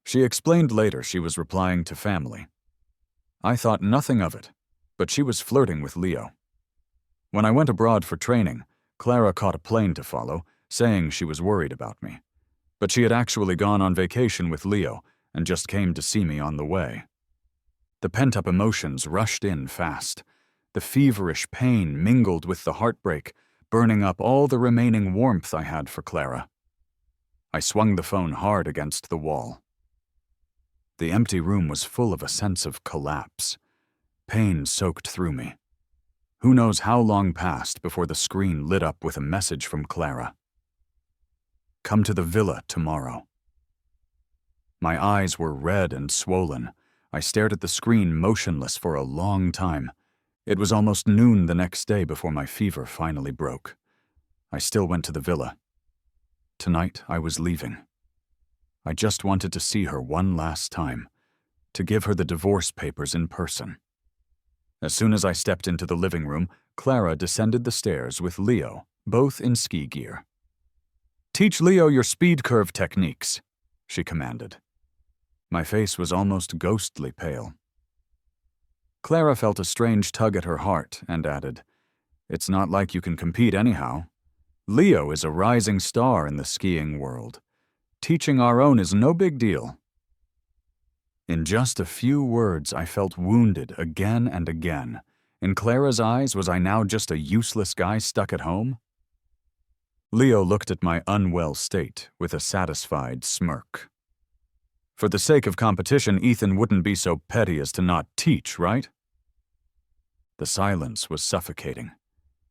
She explained later she was replying to family. I thought nothing of it, but she was flirting with Leo. When I went abroad for training, Clara caught a plane to follow, saying she was worried about me. But she had actually gone on vacation with Leo and just came to see me on the way. The pent-up emotions rushed in fast. The feverish pain mingled with the heartbreak, burning up all the remaining warmth I had for Clara. I swung the phone hard against the wall. The empty room was full of a sense of collapse. Pain soaked through me. Who knows how long passed before the screen lit up with a message from Clara. Come to the villa tomorrow. My eyes were red and swollen. I stared at the screen motionless for a long time. It was almost noon the next day before my fever finally broke. I still went to the villa. Tonight I was leaving. I just wanted to see her one last time, to give her the divorce papers in person. As soon as I stepped into the living room, Clara descended the stairs with Leo, both in ski gear. "Teach Leo your speed curve techniques," she commanded. My face was almost ghostly pale. Clara felt a strange tug at her heart and added, "It's not like you can compete anyhow. Leo is a rising star in the skiing world. Teaching our own is no big deal." In just a few words, I felt wounded again and again. In Clara's eyes, was I now just a useless guy stuck at home? Leo looked at my unwell state with a satisfied smirk. "For the sake of competition, Ethan wouldn't be so petty as to not teach, right?" The silence was suffocating,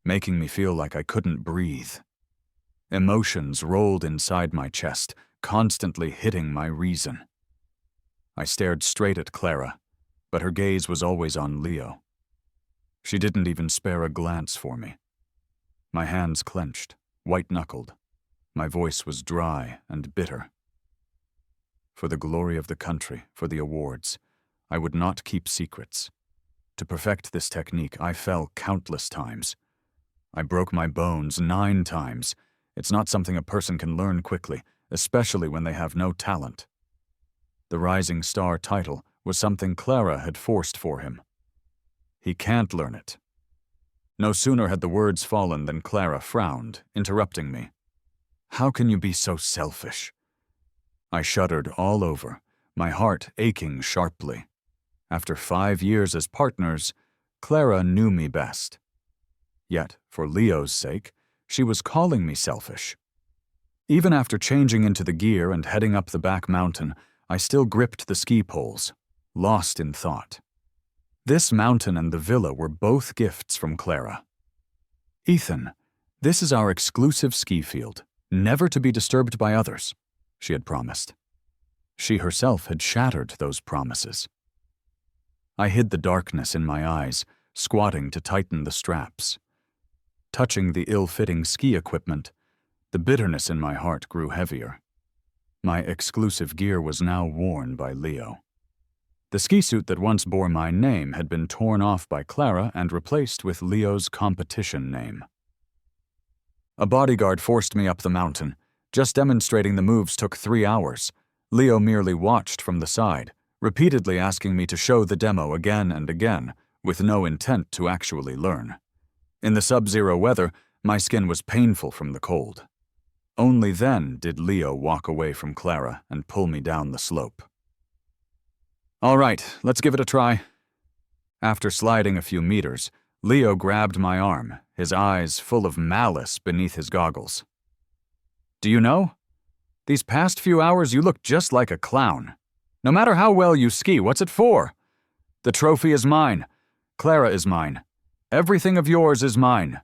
making me feel like I couldn't breathe. Emotions rolled inside my chest, constantly hitting my reason. I stared straight at Clara, but her gaze was always on Leo. She didn't even spare a glance for me. My hands clenched, white-knuckled. My voice was dry and bitter. For the glory of the country, for the awards, I would not keep secrets. To perfect this technique, I fell countless times. I broke my bones 9 times. It's not something a person can learn quickly, especially when they have no talent. The Rising Star title was something Clara had forced for him. He can't learn it. No sooner had the words fallen than Clara frowned, interrupting me. "How can you be so selfish?" I shuddered all over, my heart aching sharply. After 5 years as partners, Clara knew me best. Yet, for Leo's sake, she was calling me selfish. Even after changing into the gear and heading up the back mountain, I still gripped the ski poles, lost in thought. This mountain and the villa were both gifts from Clara. "Ethan, this is our exclusive ski field, never to be disturbed by others," she had promised. She herself had shattered those promises. I hid the darkness in my eyes, squatting to tighten the straps. Touching the ill-fitting ski equipment, the bitterness in my heart grew heavier. My exclusive gear was now worn by Leo. The ski suit that once bore my name had been torn off by Clara and replaced with Leo's competition name. A bodyguard forced me up the mountain. Just demonstrating the moves took 3 hours. Leo merely watched from the side, repeatedly asking me to show the demo again and again, with no intent to actually learn. In the sub-zero weather, my skin was painful from the cold. Only then did Leo walk away from Clara and pull me down the slope. "All right, let's give it a try." After sliding a few meters, Leo grabbed my arm, his eyes full of malice beneath his goggles. "Do you know? These past few hours you look just like a clown. No matter how well you ski, what's it for? The trophy is mine. Clara is mine. Everything of yours is mine.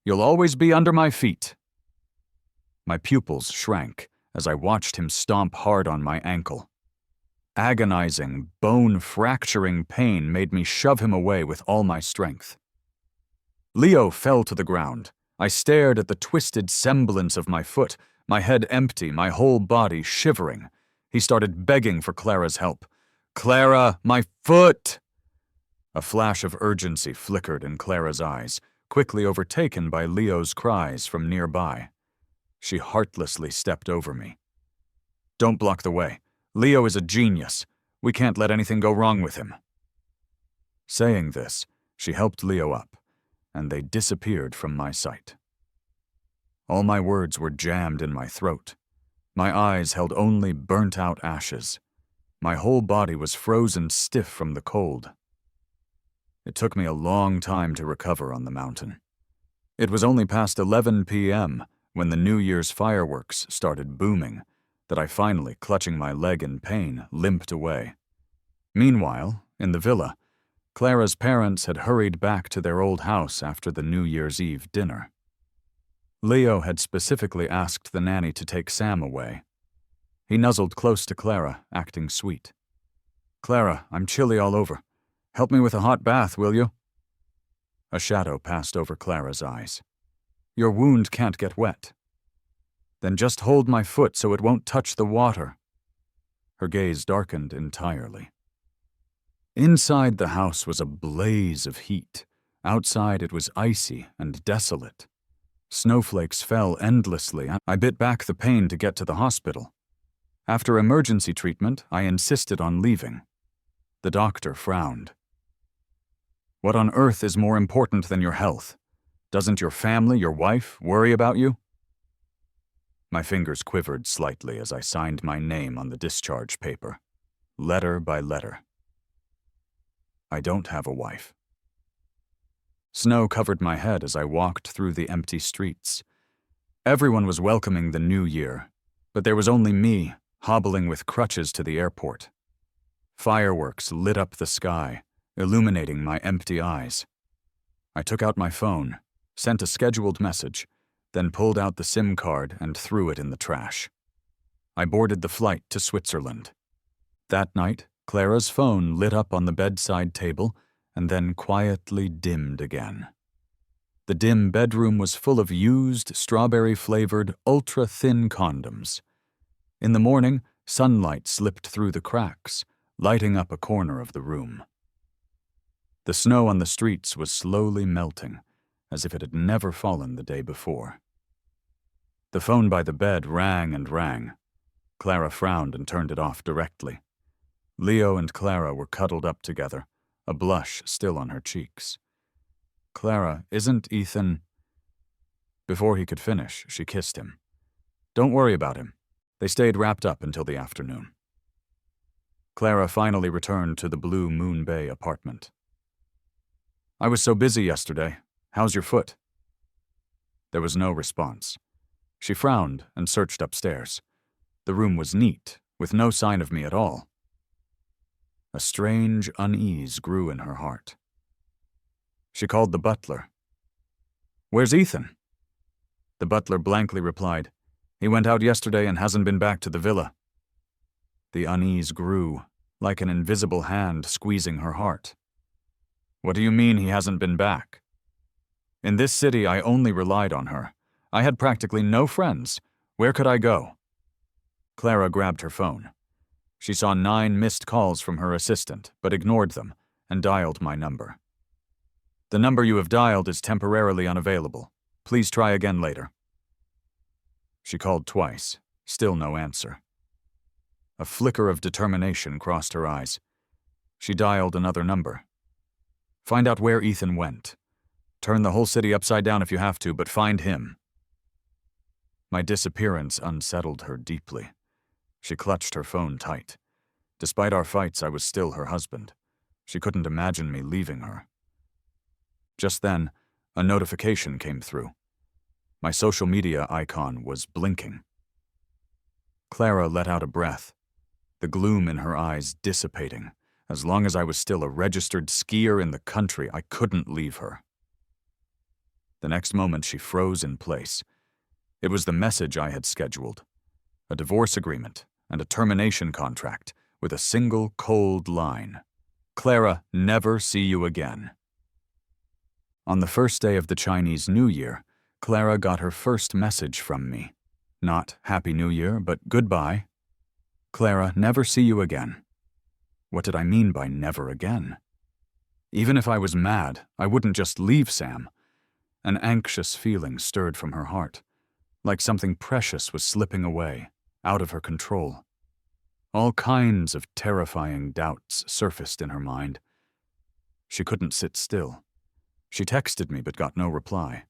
You'll always be under my feet." My pupils shrank as I watched him stomp hard on my ankle. Agonizing, bone-fracturing pain made me shove him away with all my strength. Leo fell to the ground, I stared at the twisted semblance of my foot, my head empty, my whole body shivering. He started begging for Clara's help. "Clara, my foot!" A flash of urgency flickered in Clara's eyes, quickly overtaken by Leo's cries from nearby. She heartlessly stepped over me. "Don't block the way. Leo is a genius. We can't let anything go wrong with him." Saying this, she helped Leo up, and they disappeared from my sight. All my words were jammed in my throat. My eyes held only burnt-out ashes. My whole body was frozen stiff from the cold. It took me a long time to recover on the mountain. It was only past 11 p.m., when the New Year's fireworks started booming, that I finally, clutching my leg in pain, limped away. Meanwhile, in the villa, Clara's parents had hurried back to their old house after the New Year's Eve dinner. Leo had specifically asked the nanny to take Sam away. He nuzzled close to Clara, acting sweet. "Clara, I'm chilly all over. Help me with a hot bath, will you?" A shadow passed over Clara's eyes. "Your wound can't get wet." "Then just hold my foot so it won't touch the water." Her gaze darkened entirely. Inside the house was a blaze of heat. Outside it was icy and desolate. Snowflakes fell endlessly, and I bit back the pain to get to the hospital. After emergency treatment, I insisted on leaving. The doctor frowned. "What on earth is more important than your health? Doesn't your family, your wife, worry about you?" My fingers quivered slightly as I signed my name on the discharge paper, letter by letter. I don't have a wife. Snow covered my head as I walked through the empty streets. Everyone was welcoming the new year, but there was only me, hobbling with crutches to the airport. Fireworks lit up the sky, illuminating my empty eyes. I took out my phone, sent a scheduled message, then pulled out the SIM card and threw it in the trash. I boarded the flight to Switzerland. That night, Clara's phone lit up on the bedside table and then quietly dimmed again. The dim bedroom was full of used, strawberry-flavored, ultra-thin condoms. In the morning, sunlight slipped through the cracks, lighting up a corner of the room. The snow on the streets was slowly melting, as if it had never fallen the day before. The phone by the bed rang and rang. Clara frowned and turned it off directly. Leo and Clara were cuddled up together, a blush still on her cheeks. "Clara, isn't Ethan—" Before he could finish, she kissed him. "Don't worry about him." They stayed wrapped up until the afternoon. Clara finally returned to the Blue Moon Bay apartment. "I was so busy yesterday. How's your foot?" There was no response. She frowned and searched upstairs. The room was neat, with no sign of me at all. A strange unease grew in her heart. She called the butler. "Where's Ethan?" The butler blankly replied, "He went out yesterday and hasn't been back to the villa." The unease grew, like an invisible hand squeezing her heart. "What do you mean he hasn't been back?" "In this city, I only relied on her. I had practically no friends. Where could I go?" Clara grabbed her phone. She saw 9 missed calls from her assistant, but ignored them, and dialed my number. "The number you have dialed is temporarily unavailable. Please try again later." She called twice, still no answer. A flicker of determination crossed her eyes. She dialed another number. "Find out where Ethan went. Turn the whole city upside down if you have to, but find him." My disappearance unsettled her deeply. She clutched her phone tight. Despite our fights, I was still her husband. She couldn't imagine me leaving her. Just then, a notification came through. My social media icon was blinking. Clara let out a breath, the gloom in her eyes dissipating. As long as I was still a registered skier in the country, I couldn't leave her. The next moment, she froze in place. It was the message I had scheduled. A divorce agreement and a termination contract with a single cold line. "Clara, never see you again." On the first day of the Chinese New Year, Clara got her first message from me. Not Happy New Year, but goodbye. Clara, never see you again. What did I mean by never again? Even if I was mad, I wouldn't just leave Sam. An anxious feeling stirred from her heart, like something precious was slipping away, out of her control. All kinds of terrifying doubts surfaced in her mind. She couldn't sit still. She texted me but got no reply.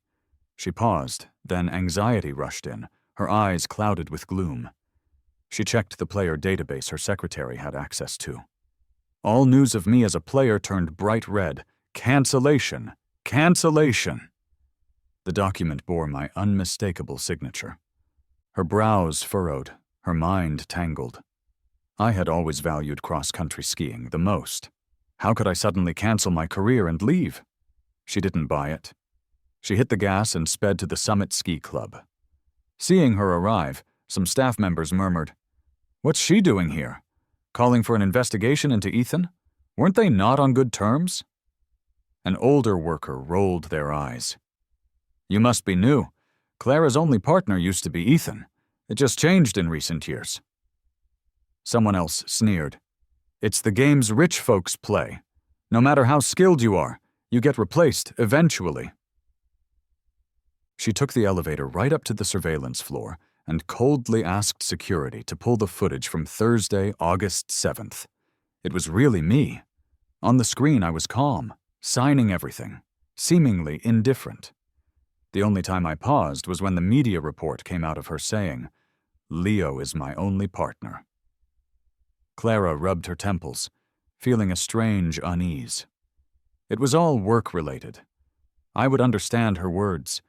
She paused, then anxiety rushed in, her eyes clouded with gloom. She checked the player database her secretary had access to. All news of me as a player turned bright red. Cancellation! Cancellation! The document bore my unmistakable signature. Her brows furrowed, her mind tangled. I had always valued cross-country skiing the most. How could I suddenly cancel my career and leave? She didn't buy it. She hit the gas and sped to the Summit Ski Club. Seeing her arrive, some staff members murmured, "What's she doing here? Calling for an investigation into Ethan? Weren't they not on good terms?" An older worker rolled their eyes. "You must be new. Clara's only partner used to be Ethan. It just changed in recent years." Someone else sneered. "It's the game's rich folks play. No matter how skilled you are, you get replaced eventually." She took the elevator right up to the surveillance floor and coldly asked security to pull the footage from Thursday, August 7th. It was really me. On the screen, I was calm, signing everything, seemingly indifferent. The only time I paused was when the media report came out of her saying, "Leo is my only partner." Clara rubbed her temples, feeling a strange unease. It was all work-related. I would understand her words.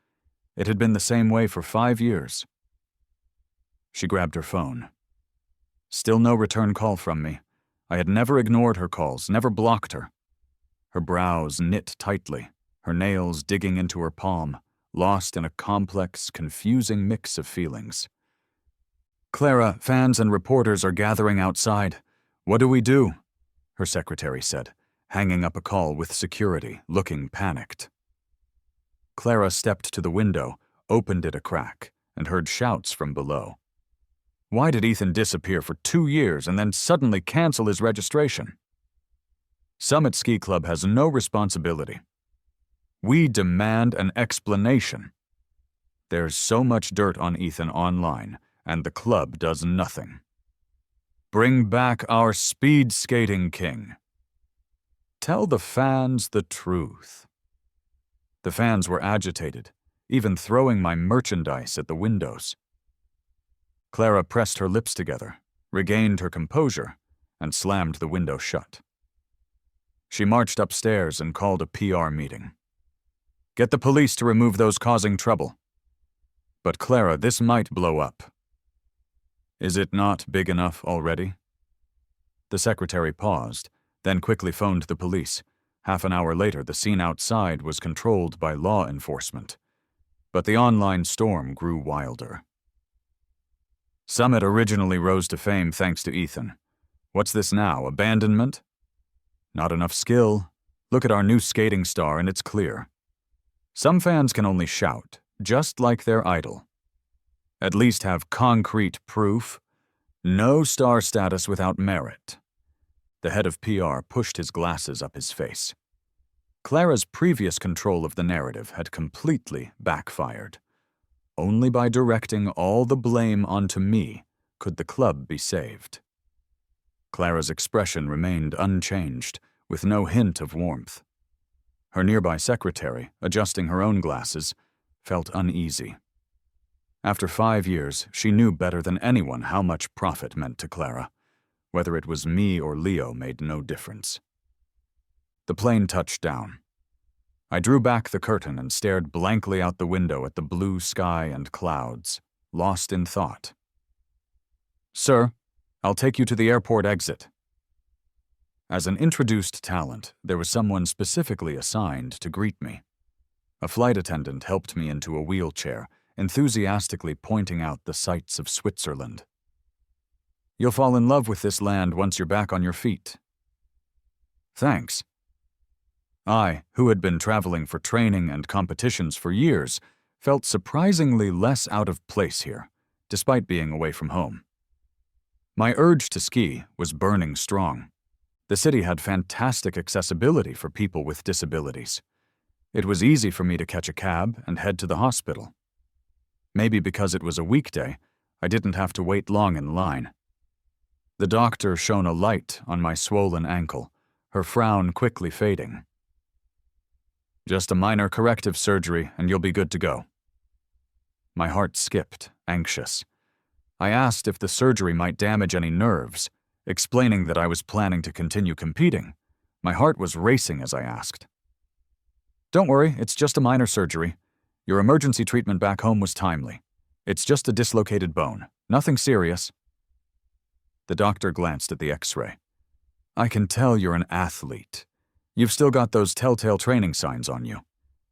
It had been the same way for 5 years. She grabbed her phone. Still no return call from me. I had never ignored her calls, never blocked her. Her brows knit tightly, her nails digging into her palm, lost in a complex, confusing mix of feelings. "Clara, fans and reporters are gathering outside. What do we do?" her secretary said, hanging up a call with security, looking panicked. Clara stepped to the window, opened it a crack, and heard shouts from below. Why did Ethan disappear for 2 years and then suddenly cancel his registration? Summit Ski Club has no responsibility. We demand an explanation. There's so much dirt on Ethan online, and the club does nothing. Bring back our speed skating king. Tell the fans the truth. The fans were agitated, even throwing my merchandise at the windows. Clara pressed her lips together, regained her composure, and slammed the window shut. She marched upstairs and called a PR meeting. "Get the police to remove those causing trouble." "But Clara, this might blow up." "Is it not big enough already?" The secretary paused, then quickly phoned the police. Half an hour later, the scene outside was controlled by law enforcement. But the online storm grew wilder. Summit originally rose to fame thanks to Ethan. What's this now, abandonment? Not enough skill. Look at our new skating star and it's clear. Some fans can only shout, just like their idol. At least have concrete proof. No star status without merit. The head of PR pushed his glasses up his face. Clara's previous control of the narrative had completely backfired. Only by directing all the blame onto me could the club be saved. Clara's expression remained unchanged, with no hint of warmth. Her nearby secretary, adjusting her own glasses, felt uneasy. After 5 years, she knew better than anyone how much profit meant to Clara. Whether it was me or Leo made no difference. The plane touched down. I drew back the curtain and stared blankly out the window at the blue sky and clouds, lost in thought. "Sir, I'll take you to the airport exit." As an introduced talent, there was someone specifically assigned to greet me. A flight attendant helped me into a wheelchair, enthusiastically pointing out the sights of Switzerland. "You'll fall in love with this land once you're back on your feet." "Thanks." I, who had been traveling for training and competitions for years, felt surprisingly less out of place here, despite being away from home. My urge to ski was burning strong. The city had fantastic accessibility for people with disabilities. It was easy for me to catch a cab and head to the hospital. Maybe because it was a weekday, I didn't have to wait long in line. The doctor shone a light on my swollen ankle, her frown quickly fading. "Just a minor corrective surgery and you'll be good to go." My heart skipped, anxious. I asked if the surgery might damage any nerves, explaining that I was planning to continue competing. My heart was racing as I asked. "Don't worry, it's just a minor surgery. Your emergency treatment back home was timely. It's just a dislocated bone. Nothing serious." The doctor glanced at the x-ray. "I can tell you're an athlete. You've still got those telltale training signs on you.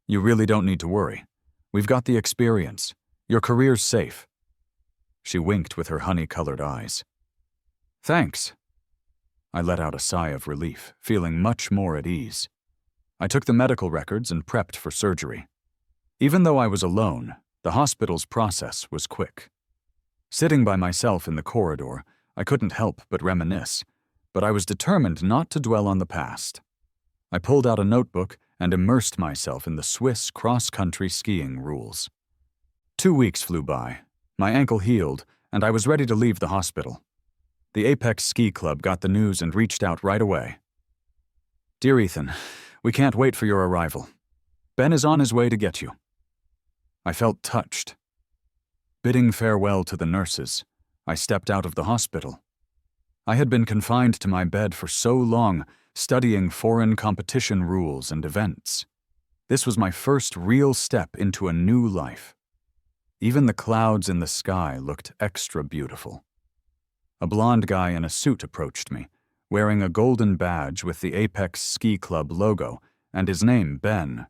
You really don't need to worry. We've got the experience. Your career's safe." She winked with her honey-colored eyes. "Thanks." I let out a sigh of relief, feeling much more at ease. I took the medical records and prepped for surgery. Even though I was alone, the hospital's process was quick. Sitting by myself in the corridor, I couldn't help but reminisce, but I was determined not to dwell on the past. I pulled out a notebook and immersed myself in the Swiss cross-country skiing rules. 2 weeks flew by. My ankle healed, and I was ready to leave the hospital. The Apex Ski Club got the news and reached out right away. "Dear Ethan, we can't wait for your arrival. Ben is on his way to get you." I felt touched. Bidding farewell to the nurses, I stepped out of the hospital. I had been confined to my bed for so long, studying foreign competition rules and events. This was my first real step into a new life. Even the clouds in the sky looked extra beautiful. A blonde guy in a suit approached me, wearing a golden badge with the Apex Ski Club logo and his name Ben.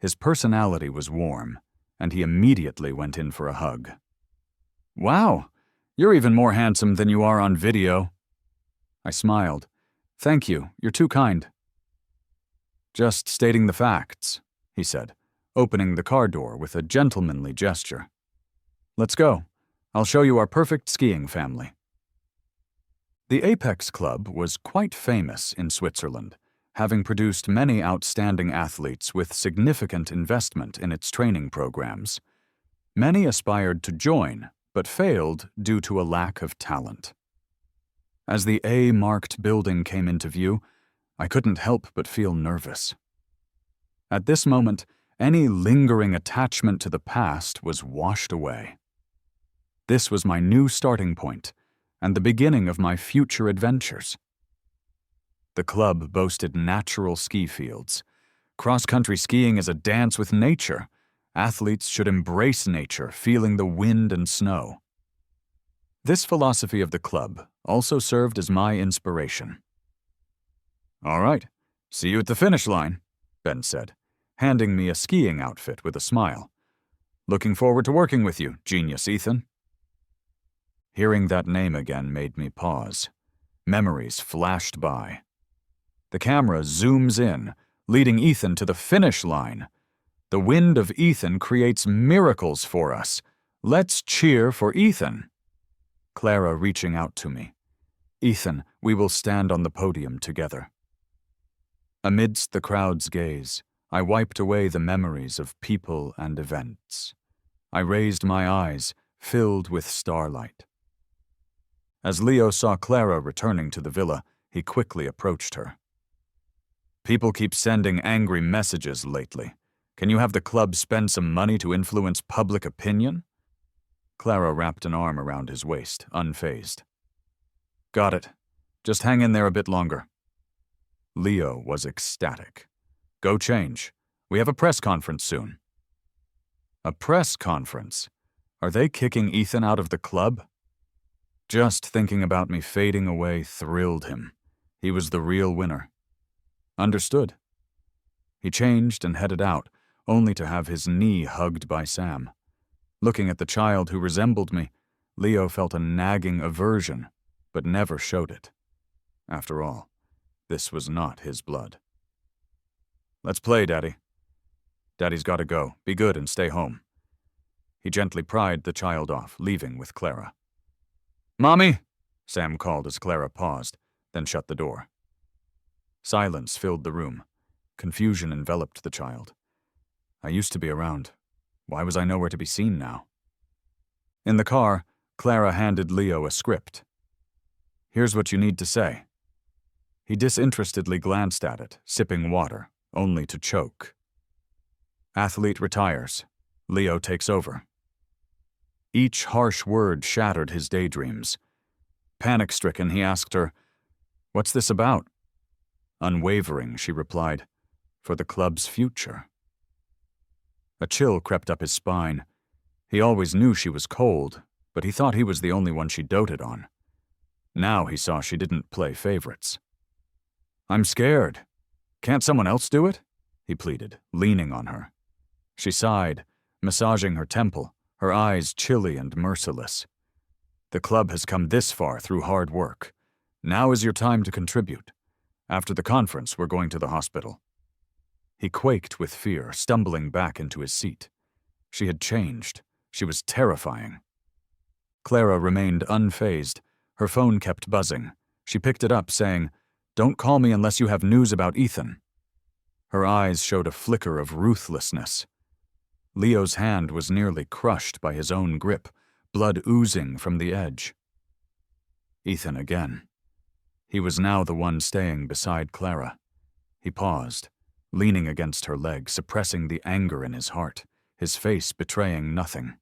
His personality was warm, and he immediately went in for a hug. "Wow, you're even more handsome than you are on video." I smiled. "Thank you, you're too kind." "Just stating the facts," he said, opening the car door with a gentlemanly gesture. "Let's go. I'll show you our perfect skiing family." The Apex Club was quite famous in Switzerland, having produced many outstanding athletes with significant investment in its training programs. Many aspired to join, but failed due to a lack of talent. As the A-marked building came into view, I couldn't help but feel nervous. At this moment, any lingering attachment to the past was washed away. This was my new starting point, and the beginning of my future adventures. The club boasted natural ski fields. Cross-country skiing is a dance with nature. Athletes should embrace nature, feeling the wind and snow. This philosophy of the club also served as my inspiration. "All right, see you at the finish line," Ben said, handing me a skiing outfit with a smile. "Looking forward to working with you, genius Ethan." Hearing that name again made me pause. Memories flashed by. The camera zooms in, leading Ethan to the finish line. The wind of Ethan creates miracles for us. Let's cheer for Ethan. Clara reaching out to me. "Ethan, we will stand on the podium together." Amidst the crowd's gaze, I wiped away the memories of people and events. I raised my eyes, filled with starlight. As Leo saw Clara returning to the villa, he quickly approached her. "People keep sending angry messages lately. Can you have the club spend some money to influence public opinion?" Clara wrapped an arm around his waist, unfazed. "Got it. Just hang in there a bit longer." Leo was ecstatic. "Go change. We have a press conference soon." A press conference? Are they kicking Ethan out of the club? Just thinking about me fading away thrilled him. He was the real winner. Understood. He changed and headed out, only to have his knee hugged by Sam. Looking at the child who resembled me, Leo felt a nagging aversion, but never showed it. After all, this was not his blood. "Let's play, Daddy." Daddy's gotta go. Be good and stay home. He gently pried the child off, leaving with Clara. Mommy! Sam called as Clara paused, then shut the door. Silence filled the room. Confusion enveloped the child. I used to be around. Why was I nowhere to be seen now? In the car, Clara handed Leo a script. Here's what you need to say. He disinterestedly glanced at it, sipping water, only to choke. Athlete retires. Leo takes over. Each harsh word shattered his daydreams. Panic-stricken, he asked her, "What's this about?" Unwavering, she replied, "For the club's future." A chill crept up his spine. He always knew she was cold, but he thought he was the only one she doted on. Now he saw she didn't play favorites. "I'm scared. Can't someone else do it?" he pleaded, leaning on her. She sighed, massaging her temple, her eyes chilly and merciless. "The club has come this far through hard work. Now is your time to contribute. After the conference, we're going to the hospital." He quaked with fear, stumbling back into his seat. She had changed. She was terrifying. Clara remained unfazed. Her phone kept buzzing. She picked it up, saying, "Don't call me unless you have news about Ethan." Her eyes showed a flicker of ruthlessness. Leo's hand was nearly crushed by his own grip, blood oozing from the edge. Ethan again. He was now the one staying beside Clara. He paused, leaning against her leg, suppressing the anger in his heart, his face betraying nothing.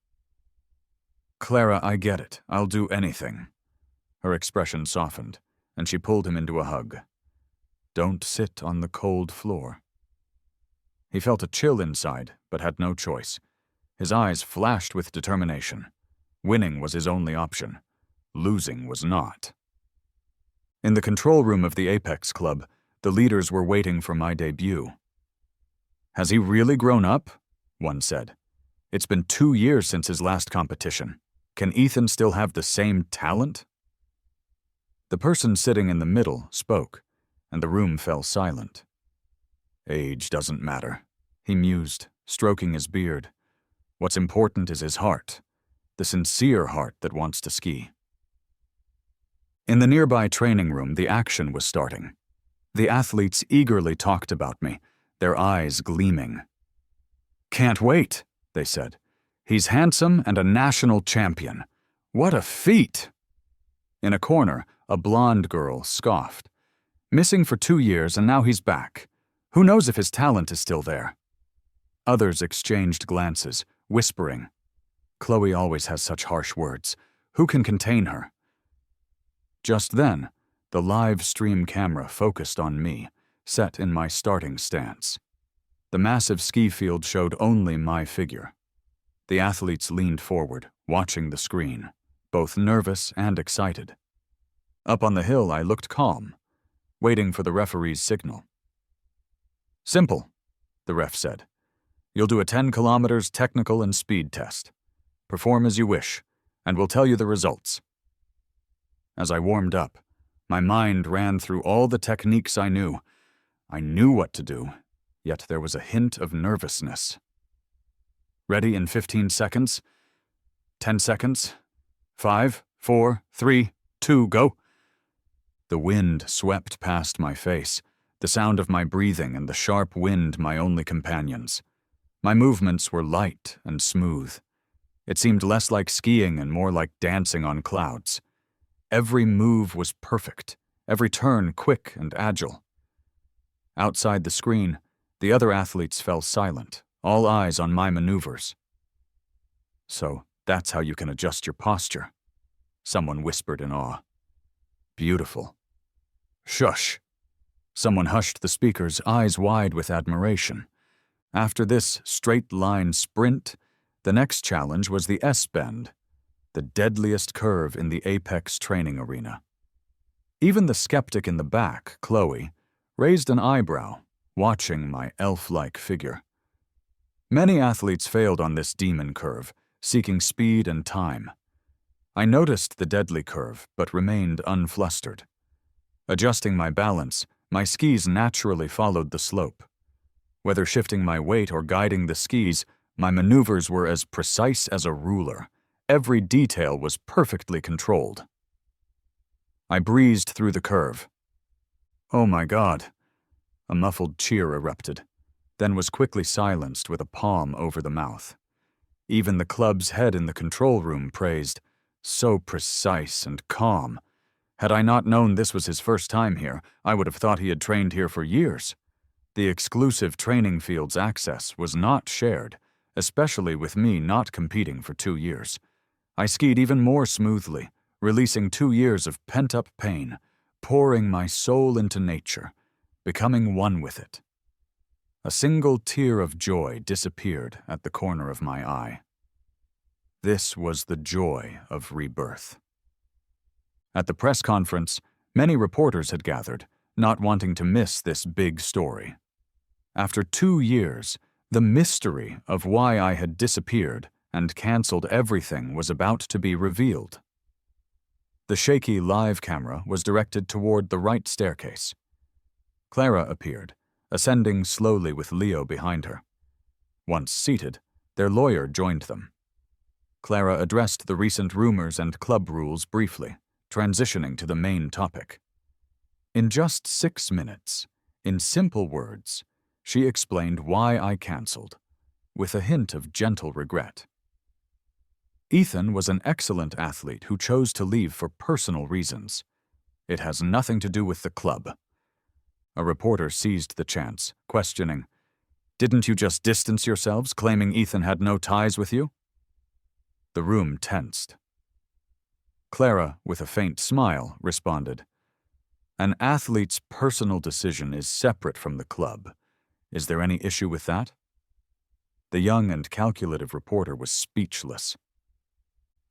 "Clara, I get it. I'll do anything." Her expression softened, and she pulled him into a hug. "Don't sit on the cold floor." He felt a chill inside, but had no choice. His eyes flashed with determination. Winning was his only option. Losing was not. In the control room of the Apex Club, the leaders were waiting for my debut. "Has he really grown up?" one said. "It's been 2 years since his last competition. Can Ethan still have the same talent?" The person sitting in the middle spoke, and the room fell silent. "Age doesn't matter," he mused, stroking his beard. "What's important is his heart, the sincere heart that wants to ski." In the nearby training room, the action was starting. The athletes eagerly talked about me, their eyes gleaming. "Can't wait," they said. "He's handsome and a national champion. What a feat!" In a corner, a blonde girl scoffed. "Missing for 2 years and now he's back. Who knows if his talent is still there?" Others exchanged glances, whispering, "Chloe always has such harsh words. Who can contain her?" Just then, the live stream camera focused on me, set in my starting stance. The massive ski field showed only my figure. The athletes leaned forward, watching the screen, both nervous and excited. Up on the hill, I looked calm, waiting for the referee's signal. "Simple," the ref said. "You'll do a 10 kilometers technical and speed test. Perform as you wish, and we'll tell you the results." As I warmed up, my mind ran through all the techniques I knew. I knew what to do, yet there was a hint of nervousness. "Ready in 15 seconds. 10 seconds. 5, 4, 3, 2, go." The wind swept past my face, the sound of my breathing and the sharp wind my only companions. My movements were light and smooth. It seemed less like skiing and more like dancing on clouds. Every move was perfect, every turn quick and agile. Outside the screen, the other athletes fell silent, all eyes on my maneuvers. "So that's how you can adjust your posture," someone whispered in awe. "Beautiful." "Shush." Someone hushed the speakers, eyes wide with admiration. After this straight-line sprint, the next challenge was the S-bend, the deadliest curve in the Apex training arena. Even the skeptic in the back, Chloe, raised an eyebrow, watching my elf-like figure. Many athletes failed on this demon curve, seeking speed and time. I noticed the deadly curve, but remained unflustered. Adjusting my balance, my skis naturally followed the slope. Whether shifting my weight or guiding the skis, my maneuvers were as precise as a ruler. Every detail was perfectly controlled. I breezed through the curve. "Oh my God." A muffled cheer erupted, then was quickly silenced with a palm over the mouth. Even the club's head in the control room praised, "So precise and calm." Had I not known this was his first time here, I would have thought he had trained here for years. The exclusive training field's access was not shared, especially with me not competing for 2 years. I skied even more smoothly, releasing 2 years of pent-up pain, pouring my soul into nature, becoming one with it. A single tear of joy disappeared at the corner of my eye. This was the joy of rebirth. At the press conference, many reporters had gathered, not wanting to miss this big story. After 2 years, the mystery of why I had disappeared and canceled everything was about to be revealed. The shaky live camera was directed toward the right staircase. Clara appeared, ascending slowly with Leo behind her. Once seated, their lawyer joined them. Clara addressed the recent rumors and club rules briefly, transitioning to the main topic. In just 6 minutes, in simple words, she explained why I canceled, with a hint of gentle regret. Ethan was an excellent athlete who chose to leave for personal reasons. It has nothing to do with the club. A reporter seized the chance, questioning, "Didn't you just distance yourselves, claiming Ethan had no ties with you?" The room tensed. Clara, with a faint smile, responded, "An athlete's personal decision is separate from the club. Is there any issue with that?" The young and calculative reporter was speechless.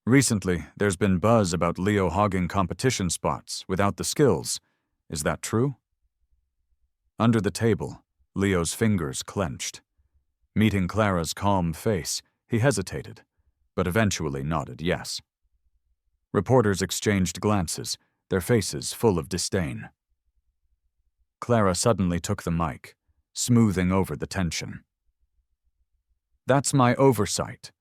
"Recently, there's been buzz about Leo hogging competition spots without the skills. Is that true?" Under the table, Leo's fingers clenched. Meeting Clara's calm face, he hesitated, but eventually nodded yes. Reporters exchanged glances, their faces full of disdain. Clara suddenly took the mic, smoothing over the tension. "That's my oversight.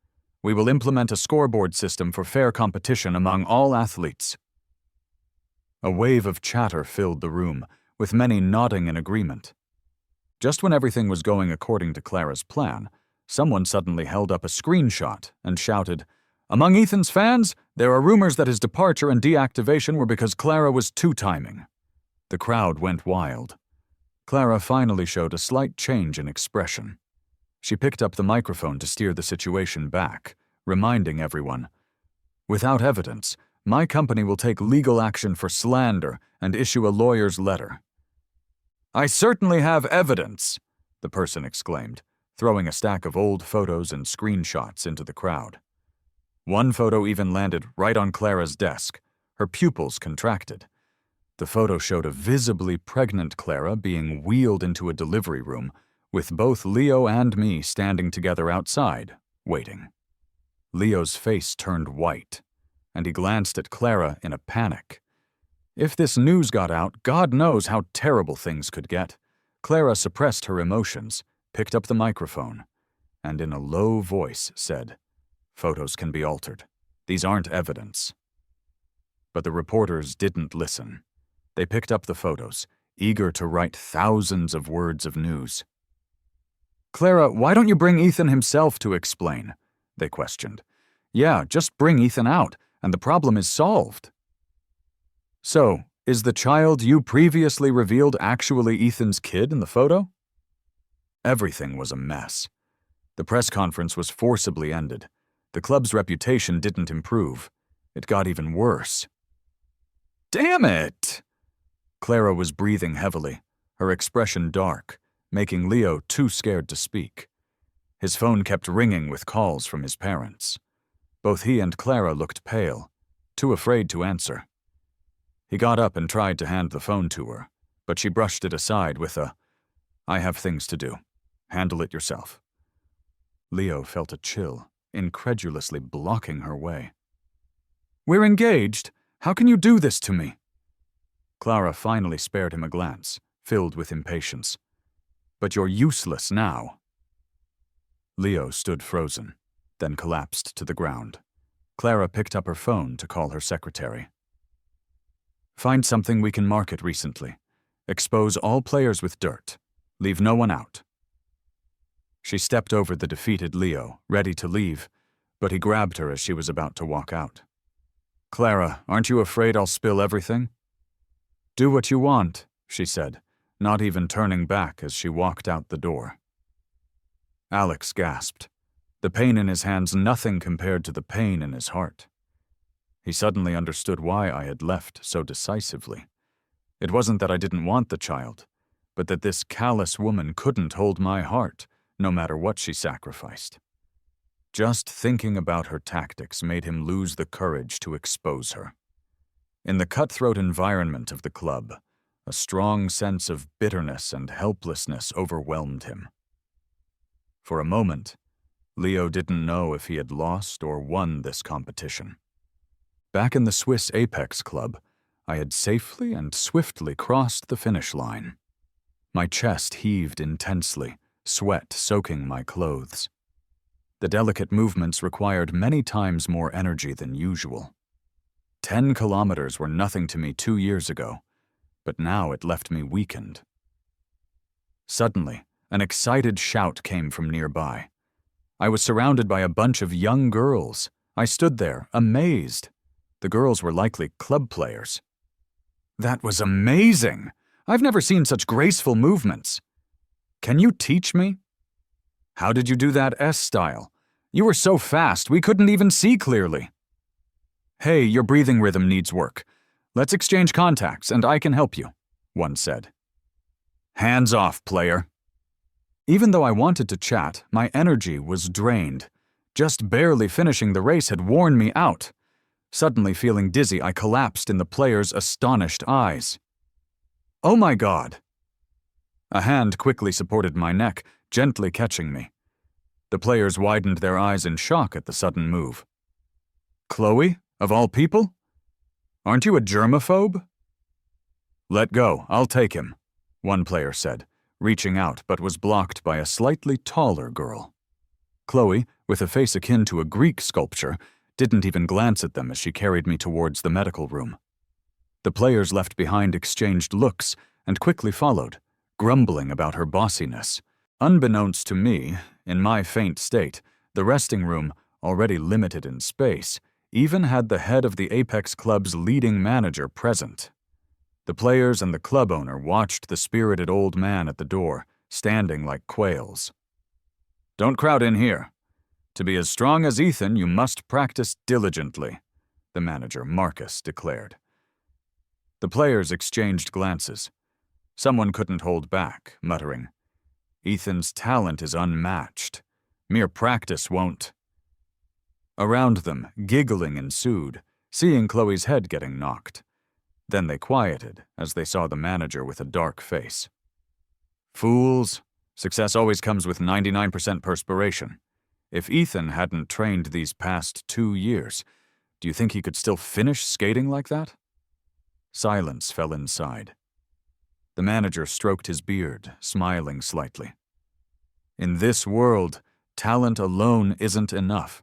We will implement a scoreboard system for fair competition among all athletes." A wave of chatter filled the room, with many nodding in agreement. Just when everything was going according to Clara's plan, someone suddenly held up a screenshot and shouted, "Among Ethan's fans, there are rumors that his departure and deactivation were because Clara was two-timing." The crowd went wild. Clara finally showed a slight change in expression. She picked up the microphone to steer the situation back, reminding everyone, "Without evidence, my company will take legal action for slander and issue a lawyer's letter." "I certainly have evidence," the person exclaimed, throwing a stack of old photos and screenshots into the crowd. One photo even landed right on Clara's desk. Her pupils contracted. The photo showed a visibly pregnant Clara being wheeled into a delivery room, with both Leo and me standing together outside, waiting. Leo's face turned white, and he glanced at Clara in a panic. If this news got out, God knows how terrible things could get. Clara suppressed her emotions, picked up the microphone, and in a low voice said, "Photos can be altered. These aren't evidence." But the reporters didn't listen. They picked up the photos, eager to write thousands of words of news. "Clara, why don't you bring Ethan himself to explain?" they questioned. "Yeah, just bring Ethan out, and the problem is solved." "So, is the child you previously revealed actually Ethan's kid in the photo?" Everything was a mess. The press conference was forcibly ended. The club's reputation didn't improve. It got even worse. "Damn it!" Clara was breathing heavily, her expression dark, making Leo too scared to speak. His phone kept ringing with calls from his parents. Both he and Clara looked pale, too afraid to answer. He got up and tried to hand the phone to her, but she brushed it aside with a, "I have things to do. Handle it yourself." Leo felt a chill, incredulously blocking her way. "We're engaged. How can you do this to me?" Clara finally spared him a glance, filled with impatience. but you're useless now." Leo stood frozen, then collapsed to the ground. Clara picked up her phone to call her secretary. "Find something we can market recently. Expose all players with dirt. Leave no one out." She stepped over the defeated Leo, ready to leave, but he grabbed her as she was about to walk out. "Clara, aren't you afraid I'll spill everything?" "Do what you want," she said, not even turning back as she walked out the door. Alex gasped. The pain in his hands nothing compared to the pain in his heart. He suddenly understood why I had left so decisively. It wasn't that I didn't want the child, but that this callous woman couldn't hold my heart, no matter what she sacrificed. Just thinking about her tactics made him lose the courage to expose her. In the cutthroat environment of the club, a strong sense of bitterness and helplessness overwhelmed him. For a moment, Leo didn't know if he had lost or won this competition. Back in the Swiss Apex Club, I had safely and swiftly crossed the finish line. My chest heaved intensely, sweat soaking my clothes. The delicate movements required many times more energy than usual. 10 kilometers were nothing to me 2 years ago, but now it left me weakened. Suddenly, an excited shout came from nearby. I was surrounded by a bunch of young girls. I stood there, amazed. The girls were likely club players. "That was amazing! I've never seen such graceful movements. Can you teach me? How did you do that S-style? You were so fast, we couldn't even see clearly." "Hey, your breathing rhythm needs work. Let's exchange contacts, and I can help you," one said. "Hands off, player." Even though I wanted to chat, my energy was drained. Just barely finishing the race had worn me out. Suddenly feeling dizzy, I collapsed in the player's astonished eyes. "Oh my God!" A hand quickly supported my neck, gently catching me. The players widened their eyes in shock at the sudden move. "Chloe, of all people? Aren't you a germaphobe?" "Let go, I'll take him," one player said, reaching out but was blocked by a slightly taller girl. Chloe, with a face akin to a Greek sculpture, didn't even glance at them as she carried me towards the medical room. The players left behind exchanged looks and quickly followed, grumbling about her bossiness. Unbeknownst to me, in my faint state, the resting room, already limited in space, even had the head of the Apex Club's leading manager present. The players and the club owner watched the spirited old man at the door, standing like quails. "Don't crowd in here. To be as strong as Ethan, you must practice diligently," the manager, Marcus, declared. The players exchanged glances. Someone couldn't hold back, muttering, "Ethan's talent is unmatched. Mere practice won't." Around them, giggling ensued, seeing Chloe's head getting knocked. Then they quieted as they saw the manager with a dark face. "Fools. Success always comes with 99% perspiration. If Ethan hadn't trained these past 2 years, do you think he could still finish skating like that?" Silence fell inside. The manager stroked his beard, smiling slightly. "In this world, talent alone isn't enough.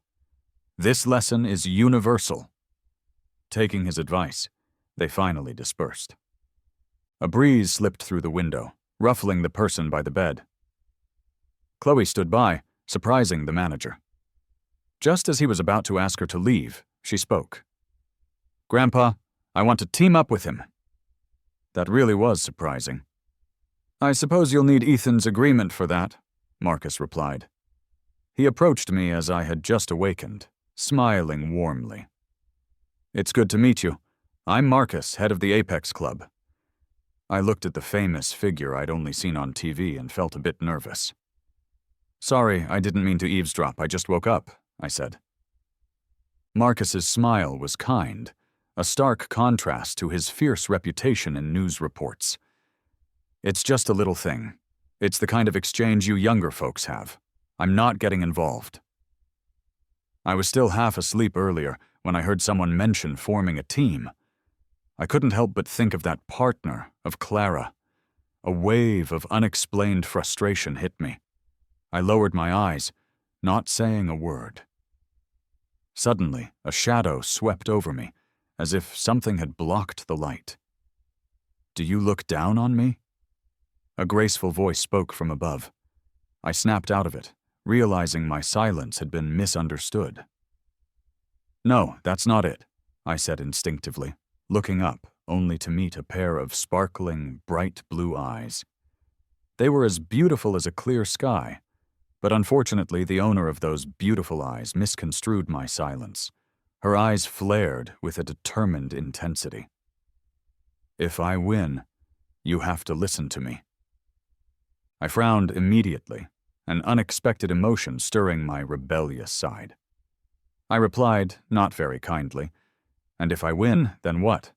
This lesson is universal." Taking his advice, they finally dispersed. A breeze slipped through the window, ruffling the person by the bed. Chloe stood by, surprising the manager. Just as he was about to ask her to leave, she spoke. "Grandpa, I want to team up with him." That really was surprising. "I suppose you'll need Ethan's agreement for that," Marcus replied. He approached me as I had just awakened, smiling warmly. "It's good to meet you. I'm Marcus, head of the Apex Club." I looked at the famous figure I'd only seen on TV and felt a bit nervous. "Sorry, I didn't mean to eavesdrop. I just woke up," I said. Marcus's smile was kind, a stark contrast to his fierce reputation in news reports. "It's just a little thing. It's the kind of exchange you younger folks have. I'm not getting involved." I was still half asleep earlier when I heard someone mention forming a team. I couldn't help but think of that partner, of Clara. A wave of unexplained frustration hit me. I lowered my eyes, not saying a word. Suddenly, a shadow swept over me, as if something had blocked the light. "Do you look down on me?" A graceful voice spoke from above. I snapped out of it, realizing my silence had been misunderstood. "No, that's not it," I said instinctively, looking up only to meet a pair of sparkling, bright blue eyes. They were as beautiful as a clear sky, but unfortunately the owner of those beautiful eyes misconstrued my silence. Her eyes flared with a determined intensity. "If I win, you have to listen to me." I frowned immediately, an unexpected emotion stirring my rebellious side. I replied, not very kindly, "And if I win, then what?"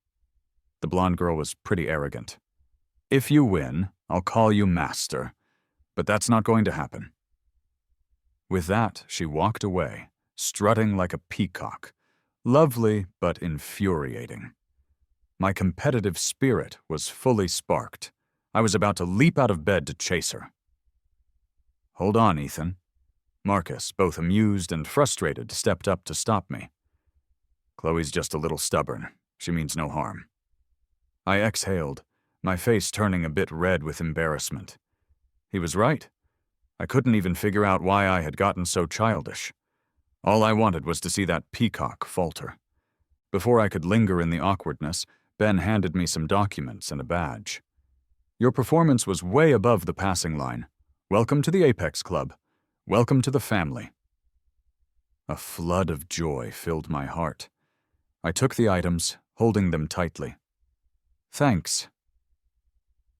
The blonde girl was pretty arrogant. "If you win, I'll call you master, but that's not going to happen." With that, she walked away, strutting like a peacock, lovely but infuriating. My competitive spirit was fully sparked. I was about to leap out of bed to chase her. "Hold on, Ethan." Marcus, both amused and frustrated, stepped up to stop me. "Chloe's just a little stubborn. She means no harm." I exhaled, my face turning a bit red with embarrassment. He was right. I couldn't even figure out why I had gotten so childish. All I wanted was to see that peacock falter. Before I could linger in the awkwardness, Ben handed me some documents and a badge. "Your performance was way above the passing line. Welcome to the Apex Club. Welcome to the family." A flood of joy filled my heart. I took the items, holding them tightly. "Thanks."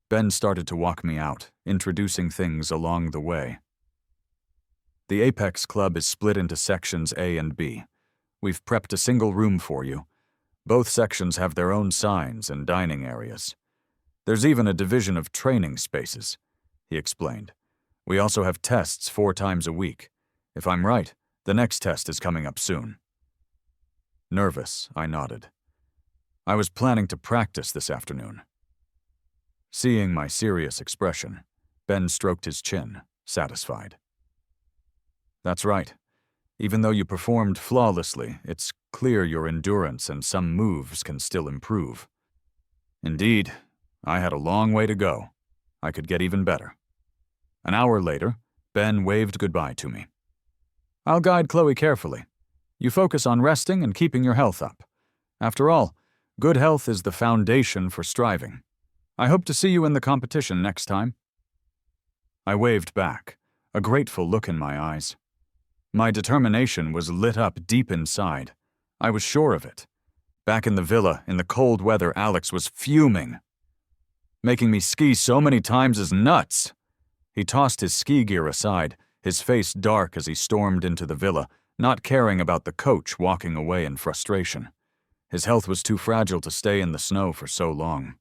Ben started to walk me out, introducing things along the way. "The Apex Club is split into sections A and B. We've prepped a single room for you. Both sections have their own signs and dining areas. There's even a division of training spaces," he explained. "We also have tests 4 times a week. If I'm right, the next test is coming up soon." Nervous, I nodded. I was planning to practice this afternoon. Seeing my serious expression, Ben stroked his chin, satisfied. "That's right. Even though you performed flawlessly, it's clear your endurance and some moves can still improve." Indeed, I had a long way to go. I could get even better. An hour later, Ben waved goodbye to me. "I'll guide Chloe carefully. You focus on resting and keeping your health up. After all, good health is the foundation for striving. I hope to see you in the competition next time." I waved back, a grateful look in my eyes. My determination was lit up deep inside. I was sure of it. Back in the villa, in the cold weather, Alex was fuming. "Making me ski so many times is nuts." He tossed his ski gear aside, his face dark as he stormed into the villa, not caring about the coach walking away in frustration. His health was too fragile to stay in the snow for so long.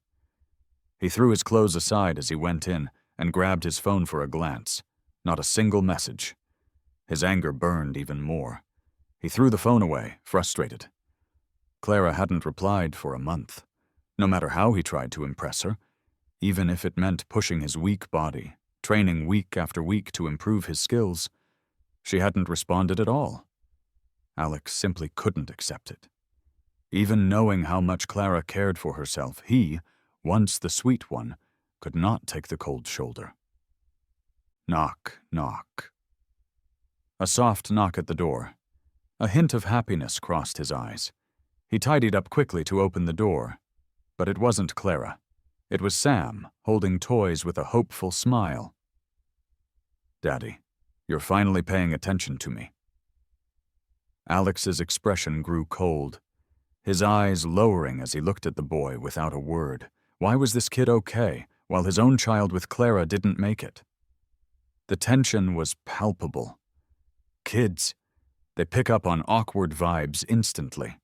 He threw his clothes aside as he went in and grabbed his phone for a glance. Not a single message. His anger burned even more. He threw the phone away, frustrated. Clara hadn't replied for a month. No matter how he tried to impress her, even if it meant pushing his weak body, training week after week to improve his skills, she hadn't responded at all. Alex simply couldn't accept it. Even knowing how much Clara cared for herself, he, once the sweet one, could not take the cold shoulder. Knock, knock. A soft knock at the door. A hint of happiness crossed his eyes. He tidied up quickly to open the door. But it wasn't Clara. It was Sam, holding toys with a hopeful smile. "Daddy, you're finally paying attention to me." Alex's expression grew cold, his eyes lowering as he looked at the boy without a word. Why was this kid okay, while his own child with Clara didn't make it? The tension was palpable. Kids, they pick up on awkward vibes instantly.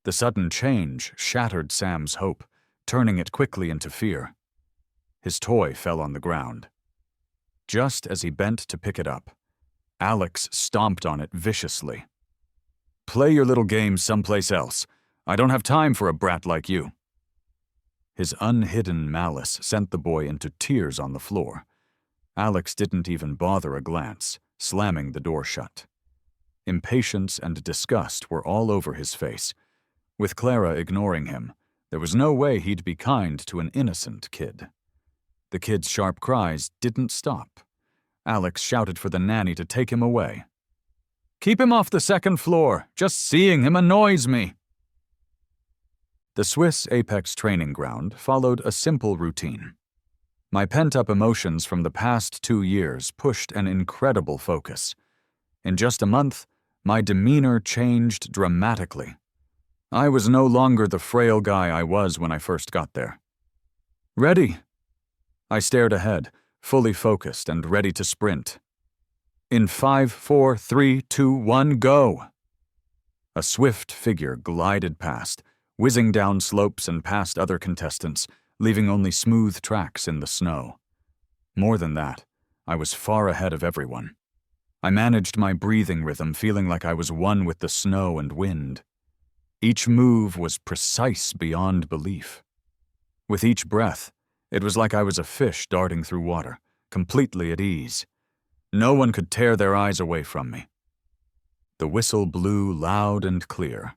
The sudden change shattered Sam's hope, turning it quickly into fear. His toy fell on the ground. Just as he bent to pick it up, Alex stomped on it viciously. "Play your little games someplace else. I don't have time for a brat like you." His unhidden malice sent the boy into tears on the floor. Alex didn't even bother a glance, slamming the door shut. Impatience and disgust were all over his face. With Clara ignoring him, there was no way he'd be kind to an innocent kid. The kid's sharp cries didn't stop. Alex shouted for the nanny to take him away. "Keep him off the second floor. Just seeing him annoys me." The Swiss Apex training ground followed a simple routine. My pent-up emotions from the past 2 years pushed an incredible focus. In just a month, my demeanor changed dramatically. I was no longer the frail guy I was when I first got there. "Ready." I stared ahead, fully focused and ready to sprint. "In 5, 4, 3, 2, 1, go!" A swift figure glided past, whizzing down slopes and past other contestants, leaving only smooth tracks in the snow. More than that, I was far ahead of everyone. I managed my breathing rhythm, feeling like I was one with the snow and wind. Each move was precise beyond belief. With each breath, it was like I was a fish darting through water, completely at ease. No one could tear their eyes away from me. The whistle blew loud and clear.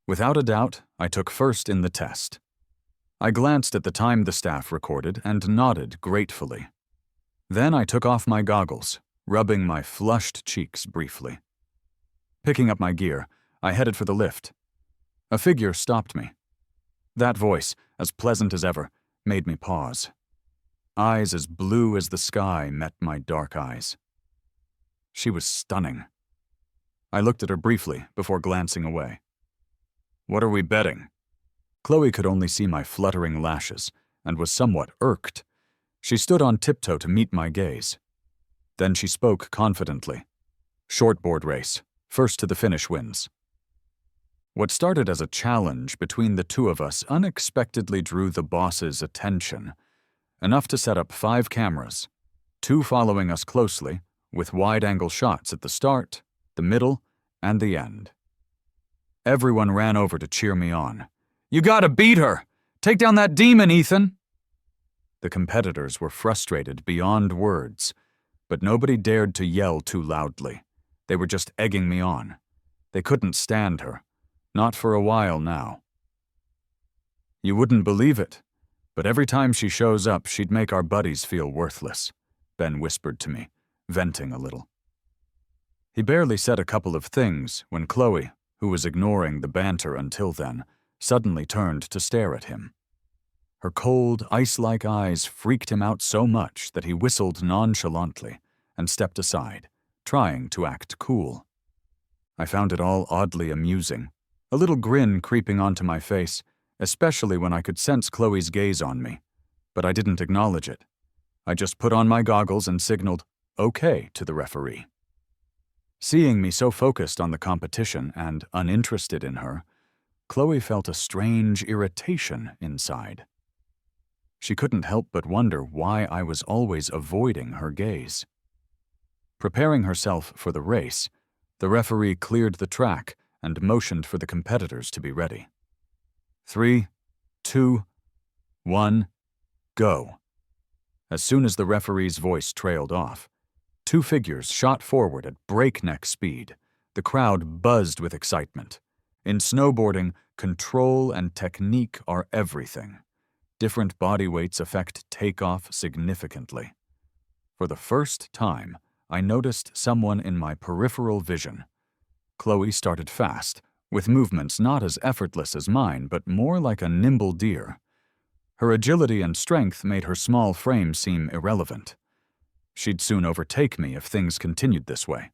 Without a doubt, I took first in the test. I glanced at the time the staff recorded and nodded gratefully. Then I took off my goggles, rubbing my flushed cheeks briefly. Picking up my gear, I headed for the lift. A figure stopped me. That voice, as pleasant as ever, made me pause. Eyes as blue as the sky met my dark eyes. She was stunning. I looked at her briefly before glancing away. "What are we betting?" Chloe could only see my fluttering lashes and was somewhat irked. She stood on tiptoe to meet my gaze. Then she spoke confidently. "Shortboard race. First to the finish wins." What started as a challenge between the two of us unexpectedly drew the boss's attention, enough to set up 5 cameras, 2 following us closely, with wide-angle shots at the start, the middle, and the end. Everyone ran over to cheer me on. "You gotta beat her! Take down that demon, Ethan!" The competitors were frustrated beyond words, but nobody dared to yell too loudly. They were just egging me on. They couldn't stand her. Not for a while now. "You wouldn't believe it, but every time she shows up, she'd make our buddies feel worthless," Ben whispered to me, venting a little. He barely said a couple of things when Chloe, who was ignoring the banter until then, suddenly turned to stare at him. Her cold, ice-like eyes freaked him out so much that he whistled nonchalantly and stepped aside, trying to act cool. I found it all oddly amusing, a little grin creeping onto my face, especially when I could sense Chloe's gaze on me, but I didn't acknowledge it. I just put on my goggles and signaled, "Okay," to the referee. Seeing me so focused on the competition and uninterested in her, Chloe felt a strange irritation inside. She couldn't help but wonder why I was always avoiding her gaze. Preparing herself for the race, the referee cleared the track and motioned for the competitors to be ready. 3, 2, 1, go. As soon as the referee's voice trailed off, 2 figures shot forward at breakneck speed. The crowd buzzed with excitement. In snowboarding, control and technique are everything. Different body weights affect takeoff significantly. For the first time, I noticed someone in my peripheral vision. Chloe started fast, with movements not as effortless as mine, but more like a nimble deer. Her agility and strength made her small frame seem irrelevant. She'd soon overtake me if things continued this way.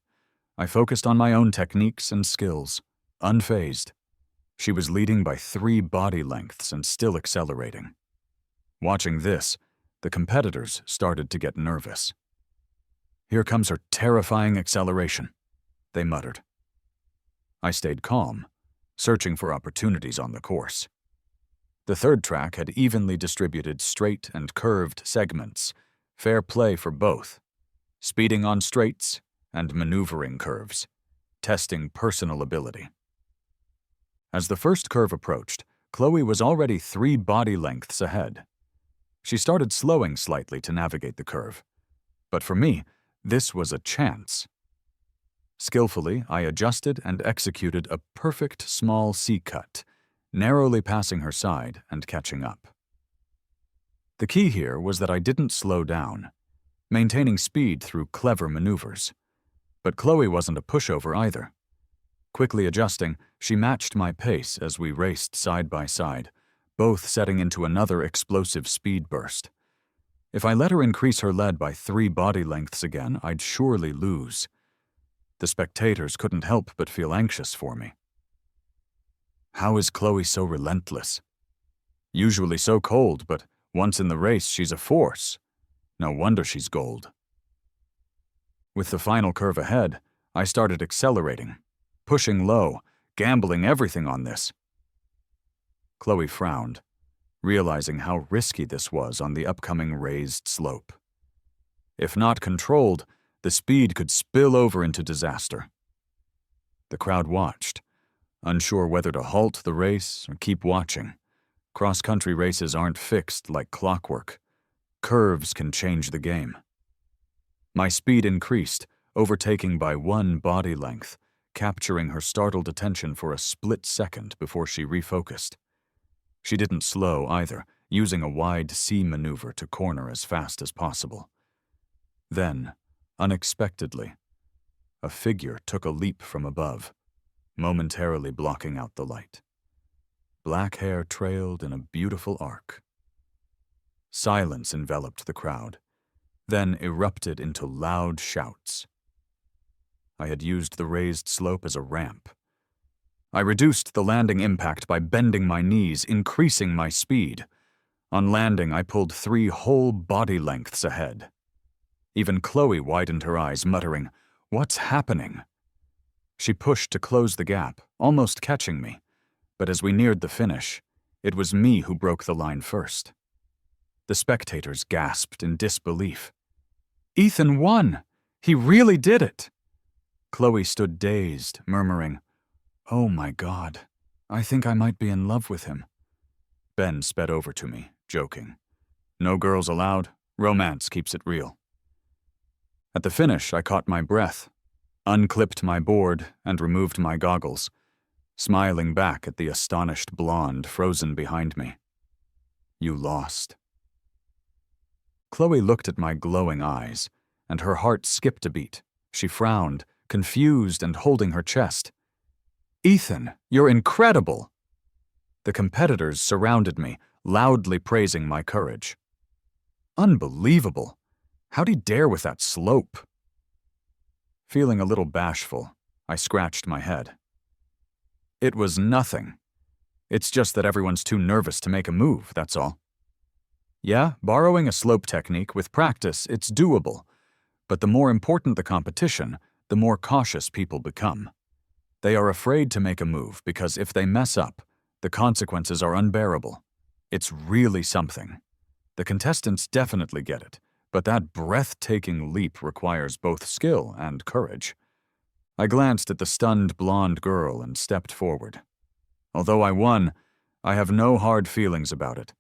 I focused on my own techniques and skills, unfazed. She was leading by 3 body lengths and still accelerating. Watching this, the competitors started to get nervous. "Here comes her terrifying acceleration," they muttered. I stayed calm, searching for opportunities on the course. The third track had evenly distributed straight and curved segments, fair play for both, speeding on straights and maneuvering curves, testing personal ability. As the first curve approached, Chloe was already 3 body lengths ahead. She started slowing slightly to navigate the curve. But for me, this was a chance. Skillfully, I adjusted and executed a perfect small C-cut, narrowly passing her side and catching up. The key here was that I didn't slow down, maintaining speed through clever maneuvers. But Chloe wasn't a pushover either. Quickly adjusting, she matched my pace as we raced side by side, both setting into another explosive speed burst. If I let her increase her lead by 3 body lengths again, I'd surely lose. The spectators couldn't help but feel anxious for me. How is Chloe so relentless? Usually so cold, but once in the race, she's a force. No wonder she's gold. With the final curve ahead, I started accelerating, pushing low, gambling everything on this. Chloe frowned, realizing how risky this was on the upcoming raised slope. If not controlled, the speed could spill over into disaster. The crowd watched, unsure whether to halt the race or keep watching. Cross-country races aren't fixed like clockwork. Curves can change the game. My speed increased, overtaking by 1 body length, capturing her startled attention for a split second before she refocused. She didn't slow either, using a wide C maneuver to corner as fast as possible. Then, unexpectedly, a figure took a leap from above, momentarily blocking out the light. Black hair trailed in a beautiful arc. Silence enveloped the crowd, then erupted into loud shouts. I had used the raised slope as a ramp. I reduced the landing impact by bending my knees, increasing my speed. On landing, I pulled 3 whole body lengths ahead. Even Chloe widened her eyes, muttering, "What's happening?" She pushed to close the gap, almost catching me. But as we neared the finish, it was me who broke the line first. The spectators gasped in disbelief. "Ethan won! He really did it!" Chloe stood dazed, murmuring, "Oh my God, I think I might be in love with him." Ben sped over to me, joking. "No girls allowed. Romance keeps it real." At the finish, I caught my breath, unclipped my board, and removed my goggles, smiling back at the astonished blonde frozen behind me. "You lost." Chloe looked at my glowing eyes, and her heart skipped a beat. She frowned, confused and holding her chest. "Ethan, you're incredible!" The competitors surrounded me, loudly praising my courage. "Unbelievable! How'd he dare with that slope?" Feeling a little bashful, I scratched my head. "It was nothing. It's just that everyone's too nervous to make a move, that's all. Yeah, borrowing a slope technique with practice, it's doable. But the more important the competition, the more cautious people become. They are afraid to make a move because if they mess up, the consequences are unbearable. It's really something. The contestants definitely get it, but that breathtaking leap requires both skill and courage." I glanced at the stunned blonde girl and stepped forward. "Although I won, I have no hard feelings about it.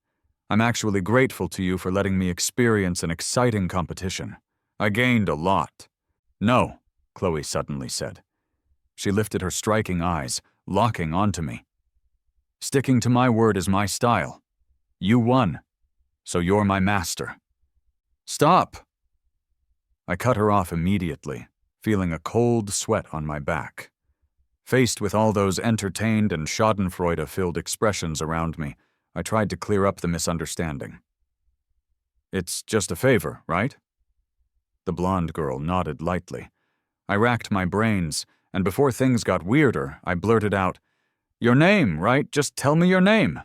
I'm actually grateful to you for letting me experience an exciting competition. I gained a lot." "No," Chloe suddenly said. She lifted her striking eyes, locking onto me. "Sticking to my word is my style. You won, so you're my master." "Stop!" I cut her off immediately, feeling a cold sweat on my back. Faced with all those entertained and schadenfreude-filled expressions around me, I tried to clear up the misunderstanding. "It's just a favor, right?" The blonde girl nodded lightly. I racked my brains, and before things got weirder, I blurted out, "Your name, right? Just tell me your name."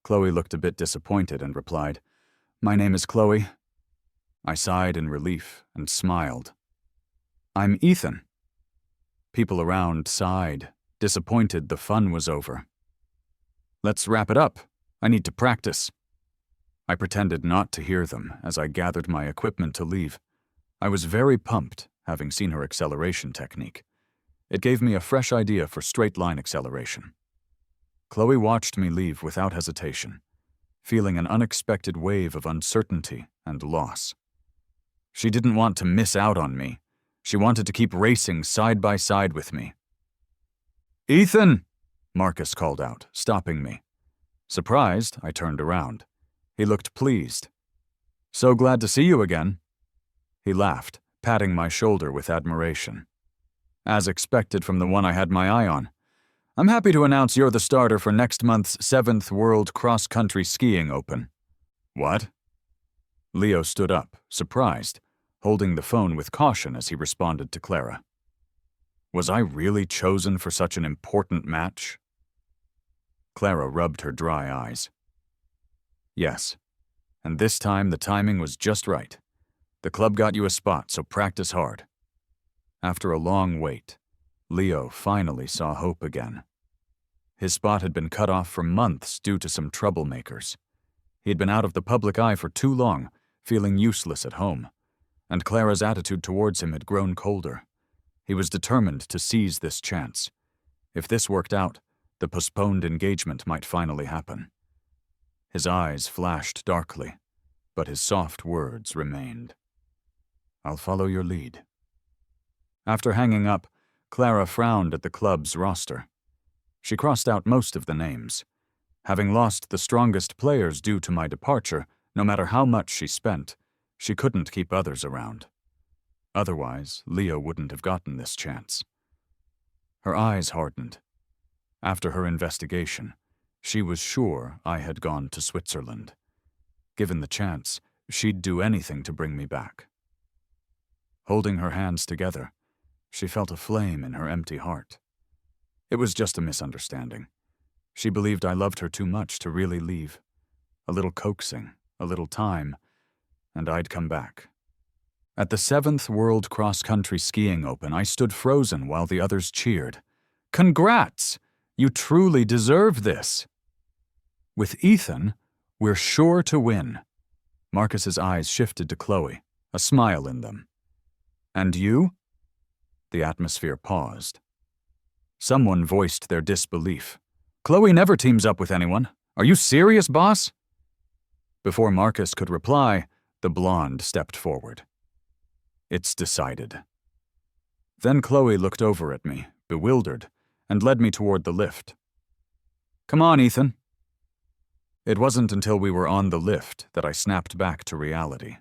Chloe looked a bit disappointed and replied, "My name is Chloe." I sighed in relief and smiled. "I'm Ethan." People around sighed, disappointed the fun was over. "Let's wrap it up. I need to practice." I pretended not to hear them as I gathered my equipment to leave. I was very pumped, having seen her acceleration technique. It gave me a fresh idea for straight-line acceleration. Chloe watched me leave without hesitation, feeling an unexpected wave of uncertainty and loss. She didn't want to miss out on me. She wanted to keep racing side by side with me. "Ethan!" Marcus called out, stopping me. Surprised, I turned around. He looked pleased. "So glad to see you again." He laughed, patting my shoulder with admiration. "As expected from the one I had my eye on. I'm happy to announce you're the starter for next month's 7th World Cross Country Skiing Open." "What?" Leo stood up, surprised, holding the phone with caution as he responded to Clara. Was I really chosen for such an important match? Clara rubbed her dry eyes. "Yes, and this time the timing was just right. The club got you a spot, so practice hard." After a long wait, Leo finally saw hope again. His spot had been cut off for months due to some troublemakers. He had been out of the public eye for too long, feeling useless at home, and Clara's attitude towards him had grown colder. He was determined to seize this chance. If this worked out, the postponed engagement might finally happen. His eyes flashed darkly, but his soft words remained. "I'll follow your lead." After hanging up, Clara frowned at the club's roster. She crossed out most of the names. Having lost the strongest players due to my departure, no matter how much she spent, she couldn't keep others around. Otherwise, Leo wouldn't have gotten this chance. Her eyes hardened. After her investigation, she was sure I had gone to Switzerland. Given the chance, she'd do anything to bring me back. Holding her hands together, she felt a flame in her empty heart. It was just a misunderstanding. She believed I loved her too much to really leave. A little coaxing, a little time, and I'd come back. At the 7th World Cross Country Skiing Open, I stood frozen while the others cheered. "Congrats! You truly deserve this." "With Ethan, we're sure to win." Marcus's eyes shifted to Chloe, a smile in them. "And you?" The atmosphere paused. Someone voiced their disbelief. "Chloe never teams up with anyone. Are you serious, boss?" Before Marcus could reply, the blonde stepped forward. "It's decided." Then Chloe looked over at me, bewildered, and led me toward the lift. "Come on, Ethan." It wasn't until we were on the lift that I snapped back to reality.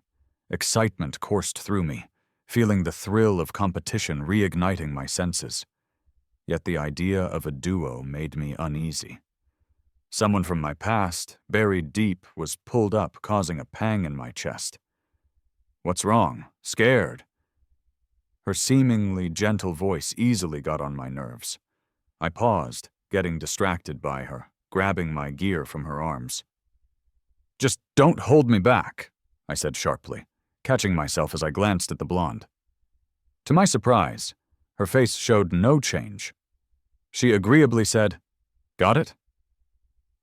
Excitement coursed through me, feeling the thrill of competition reigniting my senses. Yet the idea of a duo made me uneasy. Someone from my past, buried deep, was pulled up, causing a pang in my chest. "What's wrong? Scared?" Her seemingly gentle voice easily got on my nerves. I paused, getting distracted by her, grabbing my gear from her arms. "Just don't hold me back," I said sharply, catching myself as I glanced at the blonde. To my surprise, her face showed no change. She agreeably said, "Got it?"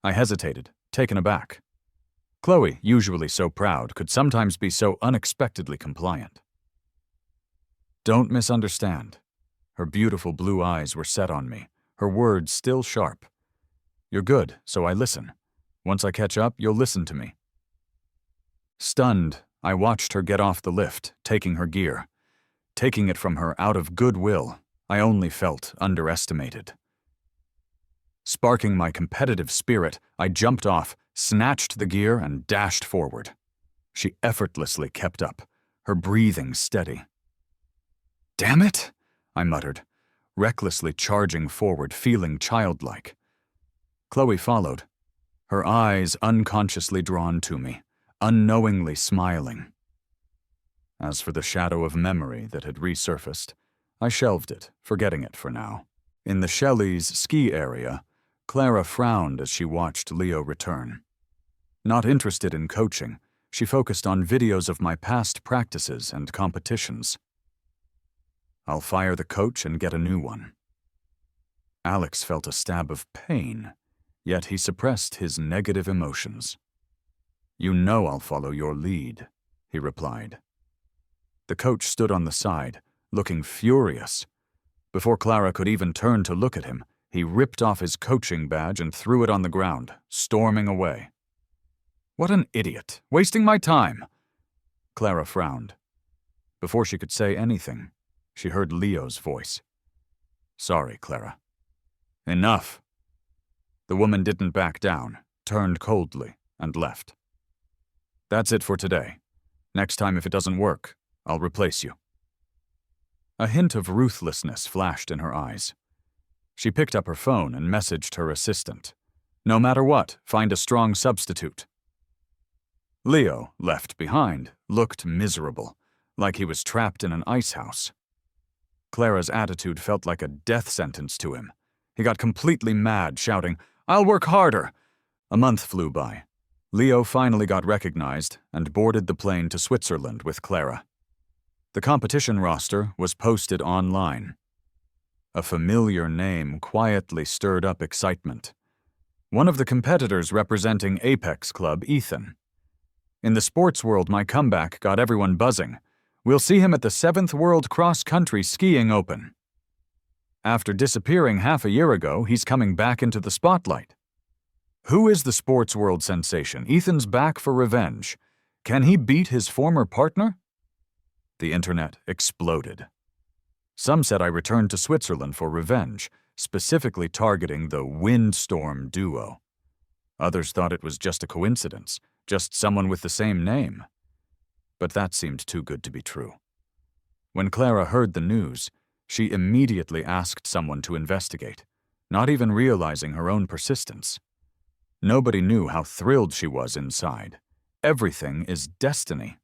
I hesitated, taken aback. Chloe, usually so proud, could sometimes be so unexpectedly compliant. "Don't misunderstand." Her beautiful blue eyes were set on me, her words still sharp. "You're good, so I listen. Once I catch up, you'll listen to me." Stunned, I watched her get off the lift, taking her gear. Taking it from her out of goodwill, I only felt underestimated. Sparking my competitive spirit, I jumped off, snatched the gear, and dashed forward. She effortlessly kept up, her breathing steady. "Damn it!" I muttered, recklessly charging forward, feeling childlike. Chloe followed, her eyes unconsciously drawn to me, unknowingly smiling. As for the shadow of memory that had resurfaced, I shelved it, forgetting it for now. In the Shelley's ski area, Clara frowned as she watched Leo return. Not interested in coaching, she focused on videos of my past practices and competitions. I'll fire the coach and get a new one. Alex felt a stab of pain, yet he suppressed his negative emotions. "You know I'll follow your lead," he replied. The coach stood on the side, looking furious. Before Clara could even turn to look at him, He ripped off his coaching badge and threw it on the ground, storming away. "What an idiot! Wasting my time!" Clara frowned. Before she could say anything, she heard Leo's voice. "Sorry, Clara." "Enough." The woman didn't back down, turned coldly, and left. "That's it for today. Next time, if it doesn't work, I'll replace you." A hint of ruthlessness flashed in her eyes. She picked up her phone and messaged her assistant. "No matter what, find a strong substitute." Leo, left behind, looked miserable, like he was trapped in an ice house. Clara's attitude felt like a death sentence to him. He got completely mad, shouting, "I'll work harder!" A month flew by. Leo finally got recognized and boarded the plane to Switzerland with Clara. The competition roster was posted online. A familiar name quietly stirred up excitement. One of the competitors representing Apex Club, Ethan. "In the sports world, my comeback got everyone buzzing. We'll see him at the 7th World Cross Country Skiing Open. After disappearing half a year ago, he's coming back into the spotlight. Who is the sports world sensation? Ethan's back for revenge. Can he beat his former partner?" The internet exploded. Some said I returned to Switzerland for revenge, specifically targeting the Windstorm duo. Others thought it was just a coincidence, just someone with the same name. But that seemed too good to be true. When Clara heard the news, she immediately asked someone to investigate, not even realizing her own persistence. Nobody knew how thrilled she was inside. Everything is destiny.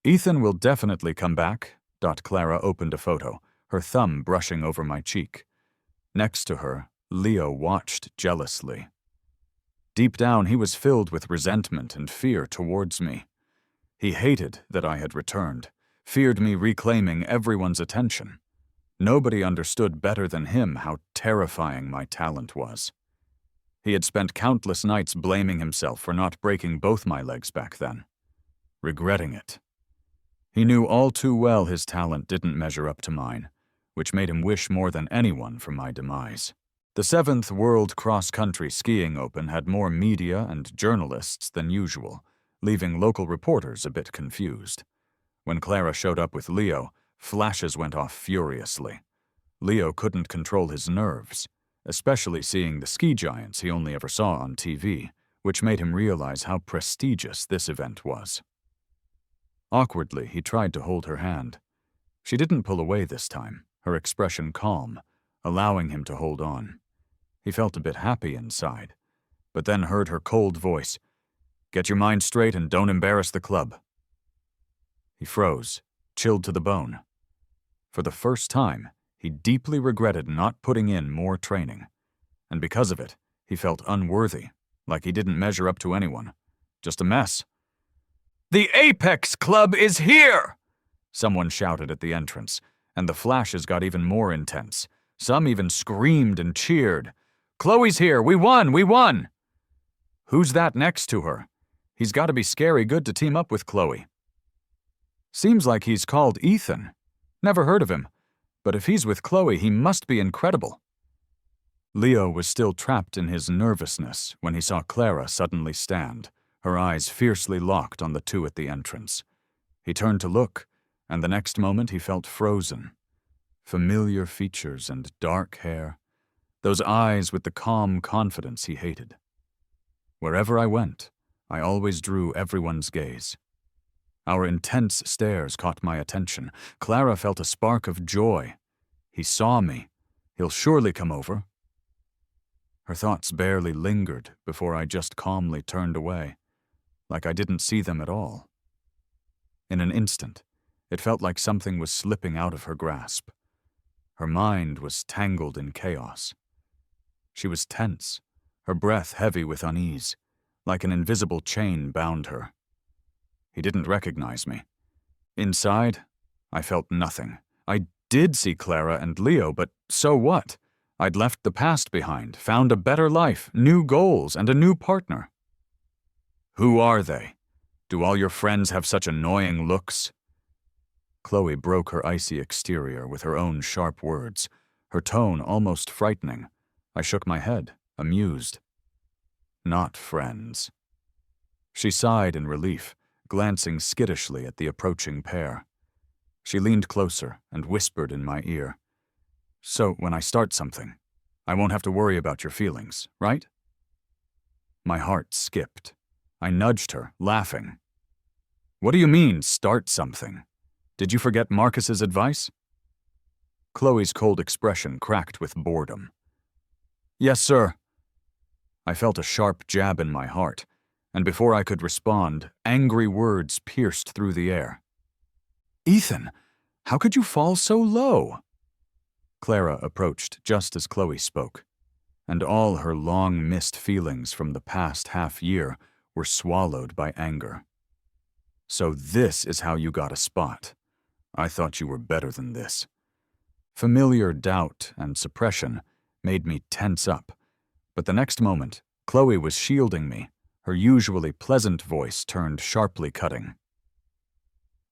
"Ethan will definitely come back." Clara opened a photo, her thumb brushing over my cheek. Next to her, Leo watched jealously. Deep down, he was filled with resentment and fear towards me. He hated that I had returned, feared me reclaiming everyone's attention. Nobody understood better than him how terrifying my talent was. He had spent countless nights blaming himself for not breaking both my legs back then, regretting it. He knew all too well his talent didn't measure up to mine, which made him wish more than anyone for my demise. The 7th World Cross Country Skiing Open had more media and journalists than usual, leaving local reporters a bit confused. When Clara showed up with Leo, flashes went off furiously. Leo couldn't control his nerves, especially seeing the ski giants he only ever saw on TV, which made him realize how prestigious this event was. Awkwardly, he tried to hold her hand. She didn't pull away this time, her expression calm, allowing him to hold on. He felt a bit happy inside, but then heard her cold voice, "Get your mind straight and don't embarrass the club." He froze, chilled to the bone. For the first time, he deeply regretted not putting in more training, and because of it, he felt unworthy, like he didn't measure up to anyone. Just a mess. "The Apex Club is here!" Someone shouted at the entrance, and the flashes got even more intense. Some even screamed and cheered. "Chloe's here! We won! We won!" Who's that next to her? He's got to be scary good to team up with Chloe. Seems like he's called Ethan. Never heard of him, but if he's with Chloe, he must be incredible. Leo was still trapped in his nervousness when he saw Clara suddenly stand, her eyes fiercely locked on the two at the entrance. He turned to look, and the next moment he felt frozen. Familiar features and dark hair, those eyes with the calm confidence he hated. Wherever I went, I always drew everyone's gaze. Our intense stares caught my attention. Clara felt a spark of joy. He saw me. He'll surely come over. Her thoughts barely lingered before I just calmly turned away, like I didn't see them at all. In an instant, it felt like something was slipping out of her grasp. Her mind was tangled in chaos. She was tense, her breath heavy with unease, like an invisible chain bound her. He didn't recognize me. Inside, I felt nothing. I did see Clara and Leo, but so what? I'd left the past behind, found a better life, new goals, and a new partner. Who are they? Do all your friends have such annoying looks? Chloe broke her icy exterior with her own sharp words, her tone almost frightening, I shook my head, amused. Not friends. She sighed in relief, glancing skittishly at the approaching pair. She leaned closer and whispered in my ear. So, when I start something, I won't have to worry about your feelings, right? My heart skipped. I nudged her, laughing. What do you mean, start something? Did you forget Marcus's advice? Chloe's cold expression cracked with boredom. Yes, sir. I felt a sharp jab in my heart, and before I could respond, angry words pierced through the air. Ethan, how could you fall so low? Clara approached just as Chloe spoke, and all her long-missed feelings from the past half-year were swallowed by anger. So this is how you got a spot. I thought you were better than this. Familiar doubt and suppression made me tense up, but the next moment, Chloe was shielding me, her usually pleasant voice turned sharply cutting.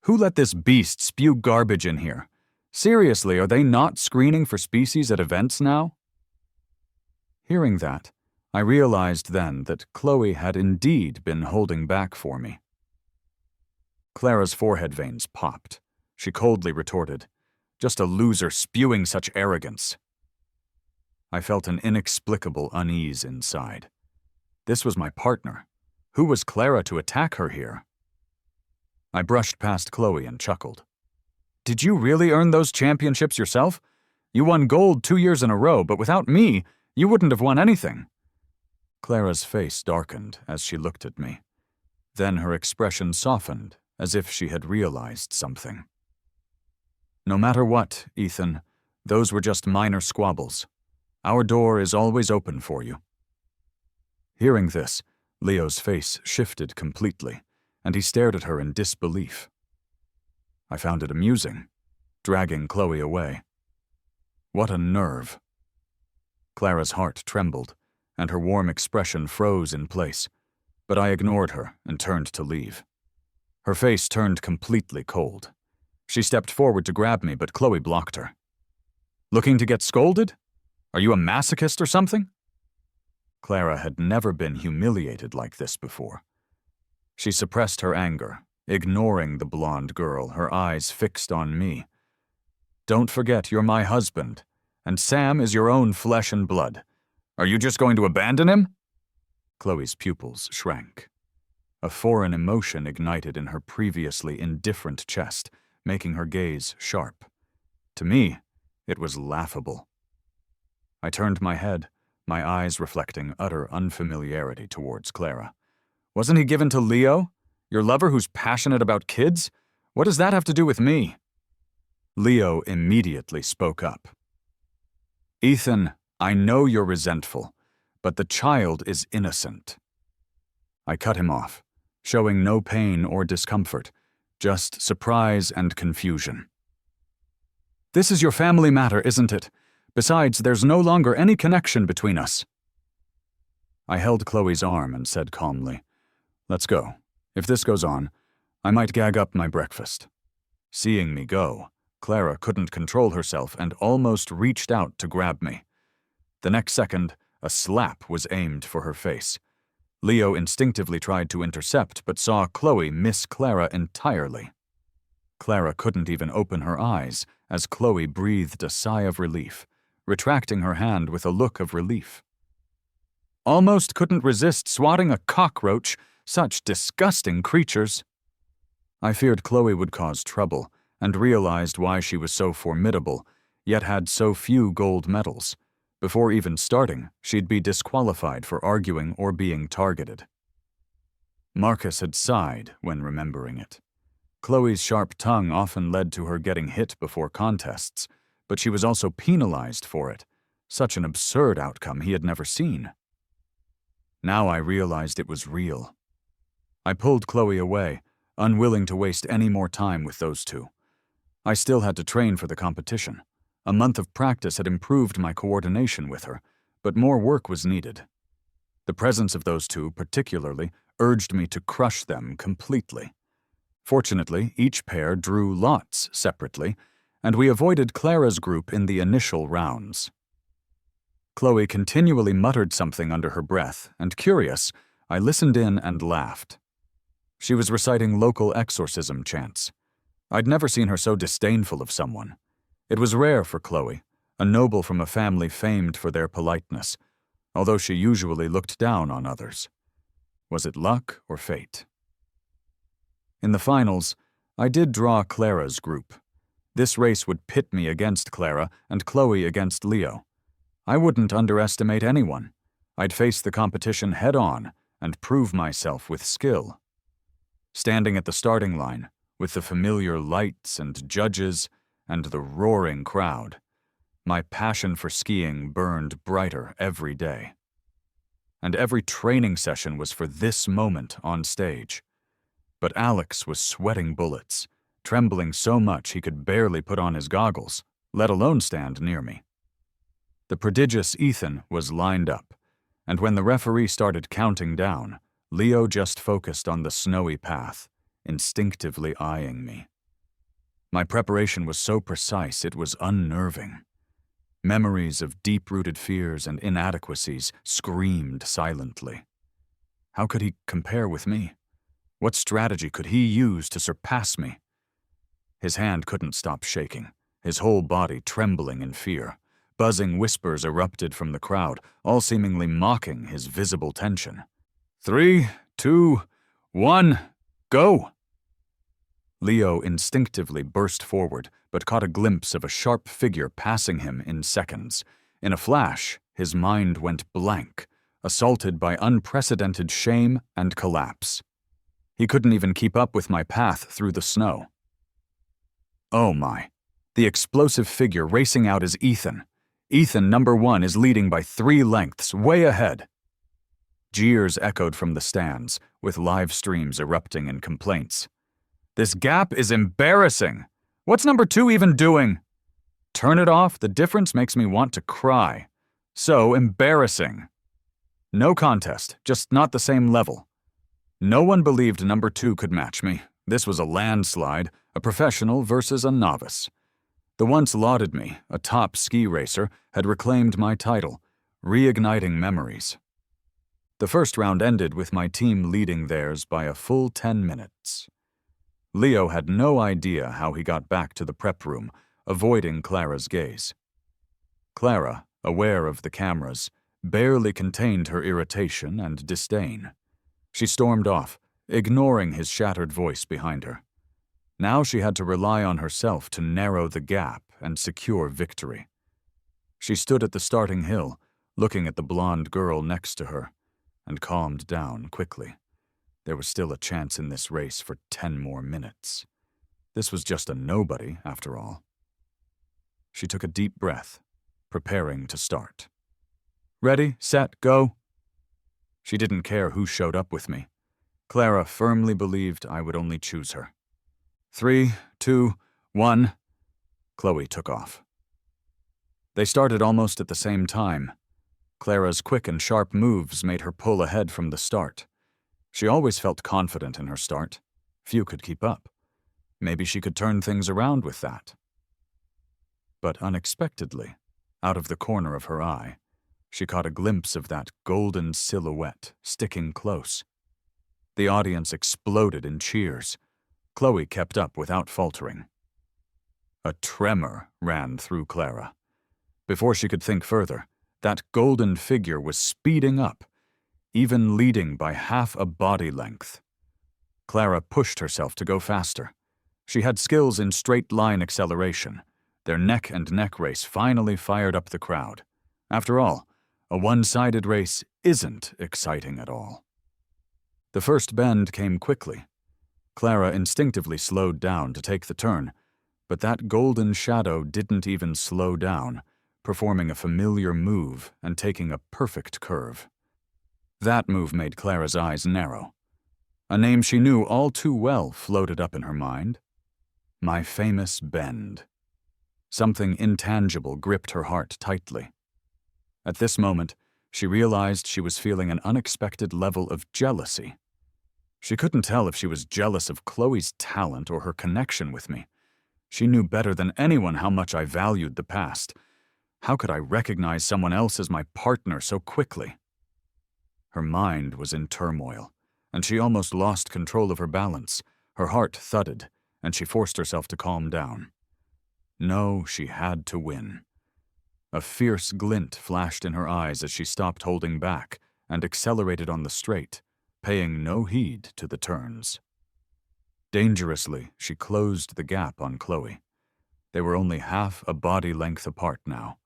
Who let this beast spew garbage in here? Seriously, are they not screening for species at events now? Hearing that, I realized then that Chloe had indeed been holding back for me. Clara's forehead veins popped. She coldly retorted, "Just a loser spewing such arrogance." I felt an inexplicable unease inside. This was my partner. Who was Clara to attack her here? I brushed past Chloe and chuckled. Did you really earn those championships yourself? You won gold 2 years in a row, but without me, you wouldn't have won anything. Clara's face darkened as she looked at me. Then her expression softened, as if she had realized something. No matter what, Ethan, those were just minor squabbles. Our door is always open for you. Hearing this, Leo's face shifted completely, and he stared at her in disbelief. I found it amusing, dragging Chloe away. What a nerve. Clara's heart trembled, and her warm expression froze in place, but I ignored her and turned to leave. Her face turned completely cold. She stepped forward to grab me, but Chloe blocked her. Looking to get scolded? Are you a masochist or something? Clara had never been humiliated like this before. She suppressed her anger, ignoring the blonde girl, her eyes fixed on me. Don't forget you're my husband, and Sam is your own flesh and blood. Are you just going to abandon him? Chloe's pupils shrank. A foreign emotion ignited in her previously indifferent chest, making her gaze sharp. To me, it was laughable. I turned my head, my eyes reflecting utter unfamiliarity towards Clara. Wasn't he given to Leo? Your lover who's passionate about kids? What does that have to do with me? Leo immediately spoke up. Ethan, I know you're resentful, but the child is innocent. I cut him off, showing no pain or discomfort, just surprise and confusion. This is your family matter, isn't it? Besides, there's no longer any connection between us. I held Chloe's arm and said calmly, Let's go. If this goes on, I might gag up my breakfast. Seeing me go, Clara couldn't control herself and almost reached out to grab me. The next second, a slap was aimed for her face. Leo instinctively tried to intercept but saw Chloe miss Clara entirely. Clara couldn't even open her eyes as Chloe breathed a sigh of relief, retracting her hand with a look of relief. Almost couldn't resist swatting a cockroach, such disgusting creatures. I feared Chloe would cause trouble and realized why she was so formidable, yet had so few gold medals. Before even starting, she'd be disqualified for arguing or being targeted. Marcus had sighed when remembering it. Chloe's sharp tongue often led to her getting hit before contests, but she was also penalized for it. Such an absurd outcome he had never seen. Now I realized it was real. I pulled Chloe away, unwilling to waste any more time with those two. I still had to train for the competition. A month of practice had improved my coordination with her, but more work was needed. The presence of those two particularly urged me to crush them completely. Fortunately, each pair drew lots separately, and we avoided Clara's group in the initial rounds. Chloe continually muttered something under her breath, and curious, I listened in and laughed. She was reciting local exorcism chants. I'd never seen her so disdainful of someone. It was rare for Chloe, a noble from a family famed for their politeness, although she usually looked down on others. Was it luck or fate? In the finals, I did draw Clara's group. This race would pit me against Clara and Chloe against Leo. I wouldn't underestimate anyone. I'd face the competition head-on and prove myself with skill. Standing at the starting line, with the familiar lights and judges and the roaring crowd, my passion for skiing burned brighter every day. And every training session was for this moment on stage. But Alex was sweating bullets, trembling so much he could barely put on his goggles, let alone stand near me. The prodigious Ethan was lined up, and when the referee started counting down, Leo just focused on the snowy path, instinctively eyeing me. My preparation was so precise it was unnerving. Memories of deep-rooted fears and inadequacies screamed silently. How could he compare with me? What strategy could he use to surpass me? His hand couldn't stop shaking, his whole body trembling in fear. Buzzing whispers erupted from the crowd, all seemingly mocking his visible tension. 3, 2, 1, go! Leo instinctively burst forward, but caught a glimpse of a sharp figure passing him in seconds. In a flash, his mind went blank, assaulted by unprecedented shame and collapse. He couldn't even keep up with my path through the snow. Oh my. The explosive figure racing out is Ethan. Ethan, number 1, is leading by 3 lengths, way ahead. Jeers echoed from the stands, with live streams erupting in complaints. This gap is embarrassing. What's number 2 even doing? Turn it off, the difference makes me want to cry. So embarrassing. No contest, just not the same level. No one believed number 2 could match me. This was a landslide, a professional versus a novice. The once lauded me, a top ski racer, had reclaimed my title, reigniting memories. The first round ended with my team leading theirs by a full 10 minutes. Leo had no idea how he got back to the prep room, avoiding Clara's gaze. Clara, aware of the cameras, barely contained her irritation and disdain. She stormed off, ignoring his shattered voice behind her. Now she had to rely on herself to narrow the gap and secure victory. She stood at the starting hill, looking at the blonde girl next to her, and calmed down quickly. There was still a chance in this race for 10 more minutes. This was just a nobody, after all. She took a deep breath, preparing to start. Ready, set, go. She didn't care who showed up with me. Clara firmly believed I would only choose her. 3, 2, 1. Chloe took off. They started almost at the same time. Clara's quick and sharp moves made her pull ahead from the start. She always felt confident in her start. Few could keep up. Maybe she could turn things around with that. But unexpectedly, out of the corner of her eye, she caught a glimpse of that golden silhouette sticking close. The audience exploded in cheers. Chloe kept up without faltering. A tremor ran through Clara. Before she could think further, that golden figure was speeding up, even leading by half a body length. Clara pushed herself to go faster. She had skills in straight-line acceleration. Their neck-and-neck race finally fired up the crowd. After all, a one-sided race isn't exciting at all. The first bend came quickly. Clara instinctively slowed down to take the turn, but that golden shadow didn't even slow down, performing a familiar move and taking a perfect curve. That move made Clara's eyes narrow. A name she knew all too well floated up in her mind. My famous bend. Something intangible gripped her heart tightly. At this moment, she realized she was feeling an unexpected level of jealousy. She couldn't tell if she was jealous of Chloe's talent or her connection with me. She knew better than anyone how much I valued the past. How could I recognize someone else as my partner so quickly? Her mind was in turmoil, and she almost lost control of her balance. Her heart thudded, and she forced herself to calm down. No, she had to win. A fierce glint flashed in her eyes as she stopped holding back and accelerated on the straight, paying no heed to the turns. Dangerously, she closed the gap on Chloe. They were only half a body length apart now.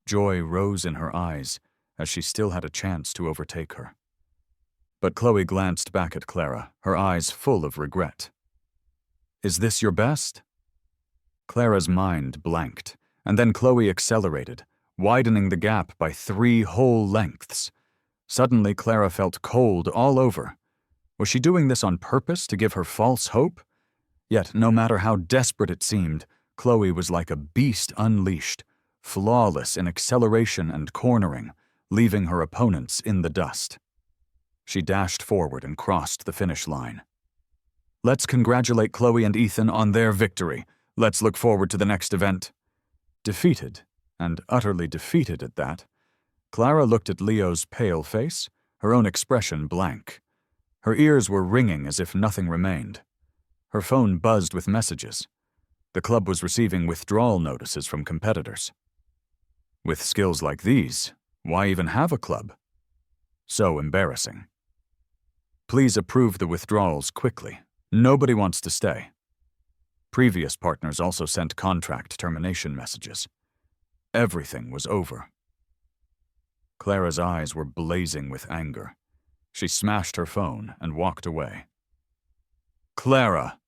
Joy rose in her eyes as she still had a chance to overtake her. But Chloe glanced back at Clara, her eyes full of regret. "Is this your best?" Clara's mind blanked, and then Chloe accelerated, widening the gap by 3 whole lengths. Suddenly, Clara felt cold all over. Was she doing this on purpose to give her false hope? Yet, no matter how desperate it seemed, Chloe was like a beast unleashed, flawless in acceleration and cornering, leaving her opponents in the dust. She dashed forward and crossed the finish line. "Let's congratulate Chloe and Ethan on their victory. Let's look forward to the next event." Defeated, and utterly defeated at that, Clara looked at Leo's pale face, her own expression blank. Her ears were ringing as if nothing remained. Her phone buzzed with messages. The club was receiving withdrawal notices from competitors. With skills like these, why even have a club? So embarrassing. "Please approve the withdrawals quickly. Nobody wants to stay." Previous partners also sent contract termination messages. Everything was over. Clara's eyes were blazing with anger. She smashed her phone and walked away. "Clara!"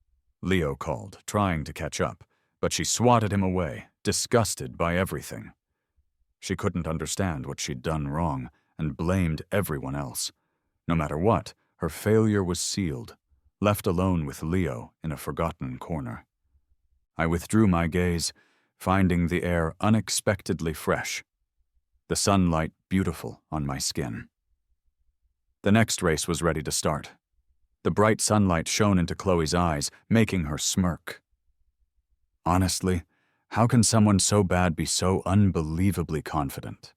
Leo called, trying to catch up, but she swatted him away, disgusted by everything. She couldn't understand what she'd done wrong and blamed everyone else. No matter what, her failure was sealed, left alone with Leo in a forgotten corner. I withdrew my gaze, finding the air unexpectedly fresh, the sunlight beautiful on my skin. The next race was ready to start. The bright sunlight shone into Chloe's eyes, making her smirk. Honestly, how can someone so bad be so unbelievably confident?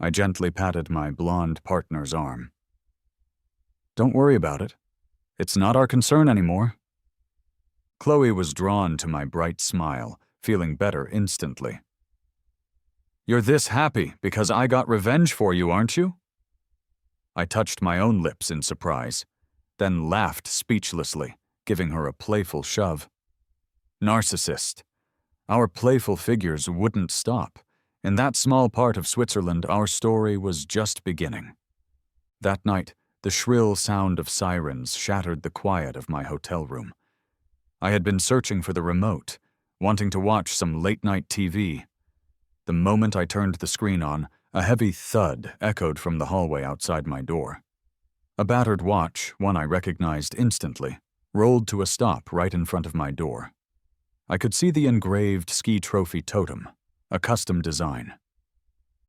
I gently patted my blonde partner's arm. "Don't worry about it. It's not our concern anymore." Chloe was drawn to my bright smile, feeling better instantly. "You're this happy because I got revenge for you, aren't you?" I touched my own lips in surprise, then laughed speechlessly, giving her a playful shove. Narcissist. Our playful figures wouldn't stop. In that small part of Switzerland, our story was just beginning. That night, the shrill sound of sirens shattered the quiet of my hotel room. I had been searching for the remote, wanting to watch some late-night TV. The moment I turned the screen on, a heavy thud echoed from the hallway outside my door. A battered watch, one I recognized instantly, rolled to a stop right in front of my door. I could see the engraved ski trophy totem, a custom design.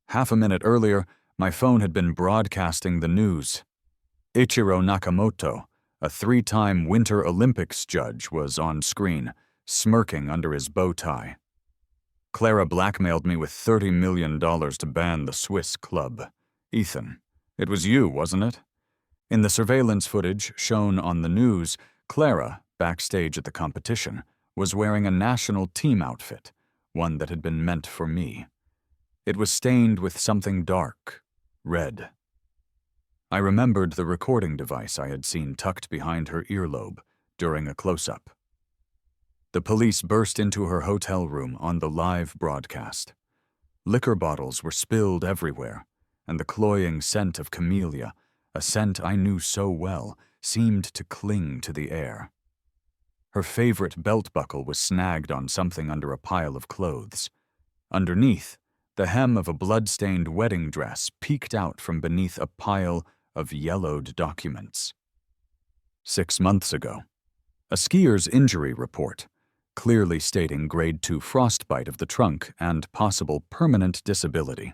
Half a minute earlier, my phone had been broadcasting the news. Ichiro Nakamoto, a 3-time Winter Olympics judge, was on screen, smirking under his bow tie. Clara blackmailed me with $30 million to ban the Swiss club. Ethan, it was you, wasn't it? In the surveillance footage shown on the news, Clara, backstage at the competition, was wearing a national team outfit, one that had been meant for me. It was stained with something dark, red. I remembered the recording device I had seen tucked behind her earlobe during a close-up. The police burst into her hotel room on the live broadcast. Liquor bottles were spilled everywhere, and the cloying scent of camellia, a scent I knew so well, seemed to cling to the air. Her favorite belt buckle was snagged on something under a pile of clothes. Underneath, the hem of a blood-stained wedding dress peeked out from beneath a pile of yellowed documents. 6 months ago, a skier's injury report, clearly stating grade 2 frostbite of the trunk and possible permanent disability.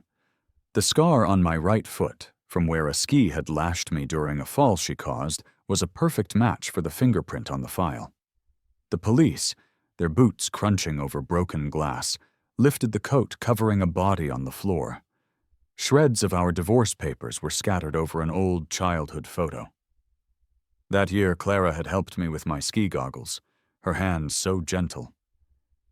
The scar on my right foot, from where a ski had lashed me during a fall she caused, was a perfect match for the fingerprint on the file. The police, their boots crunching over broken glass, lifted the coat covering a body on the floor. Shreds of our divorce papers were scattered over an old childhood photo. That year, Clara had helped me with my ski goggles, her hands so gentle.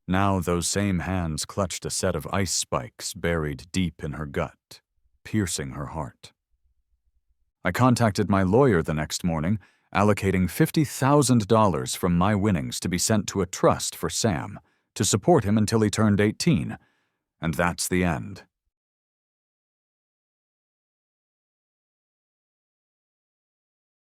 Now those same hands clutched a set of ice spikes buried deep in her gut, piercing her heart. I contacted my lawyer the next morning, allocating $50,000 from my winnings to be sent to a trust for Sam, to support him until he turned 18. And that's the end.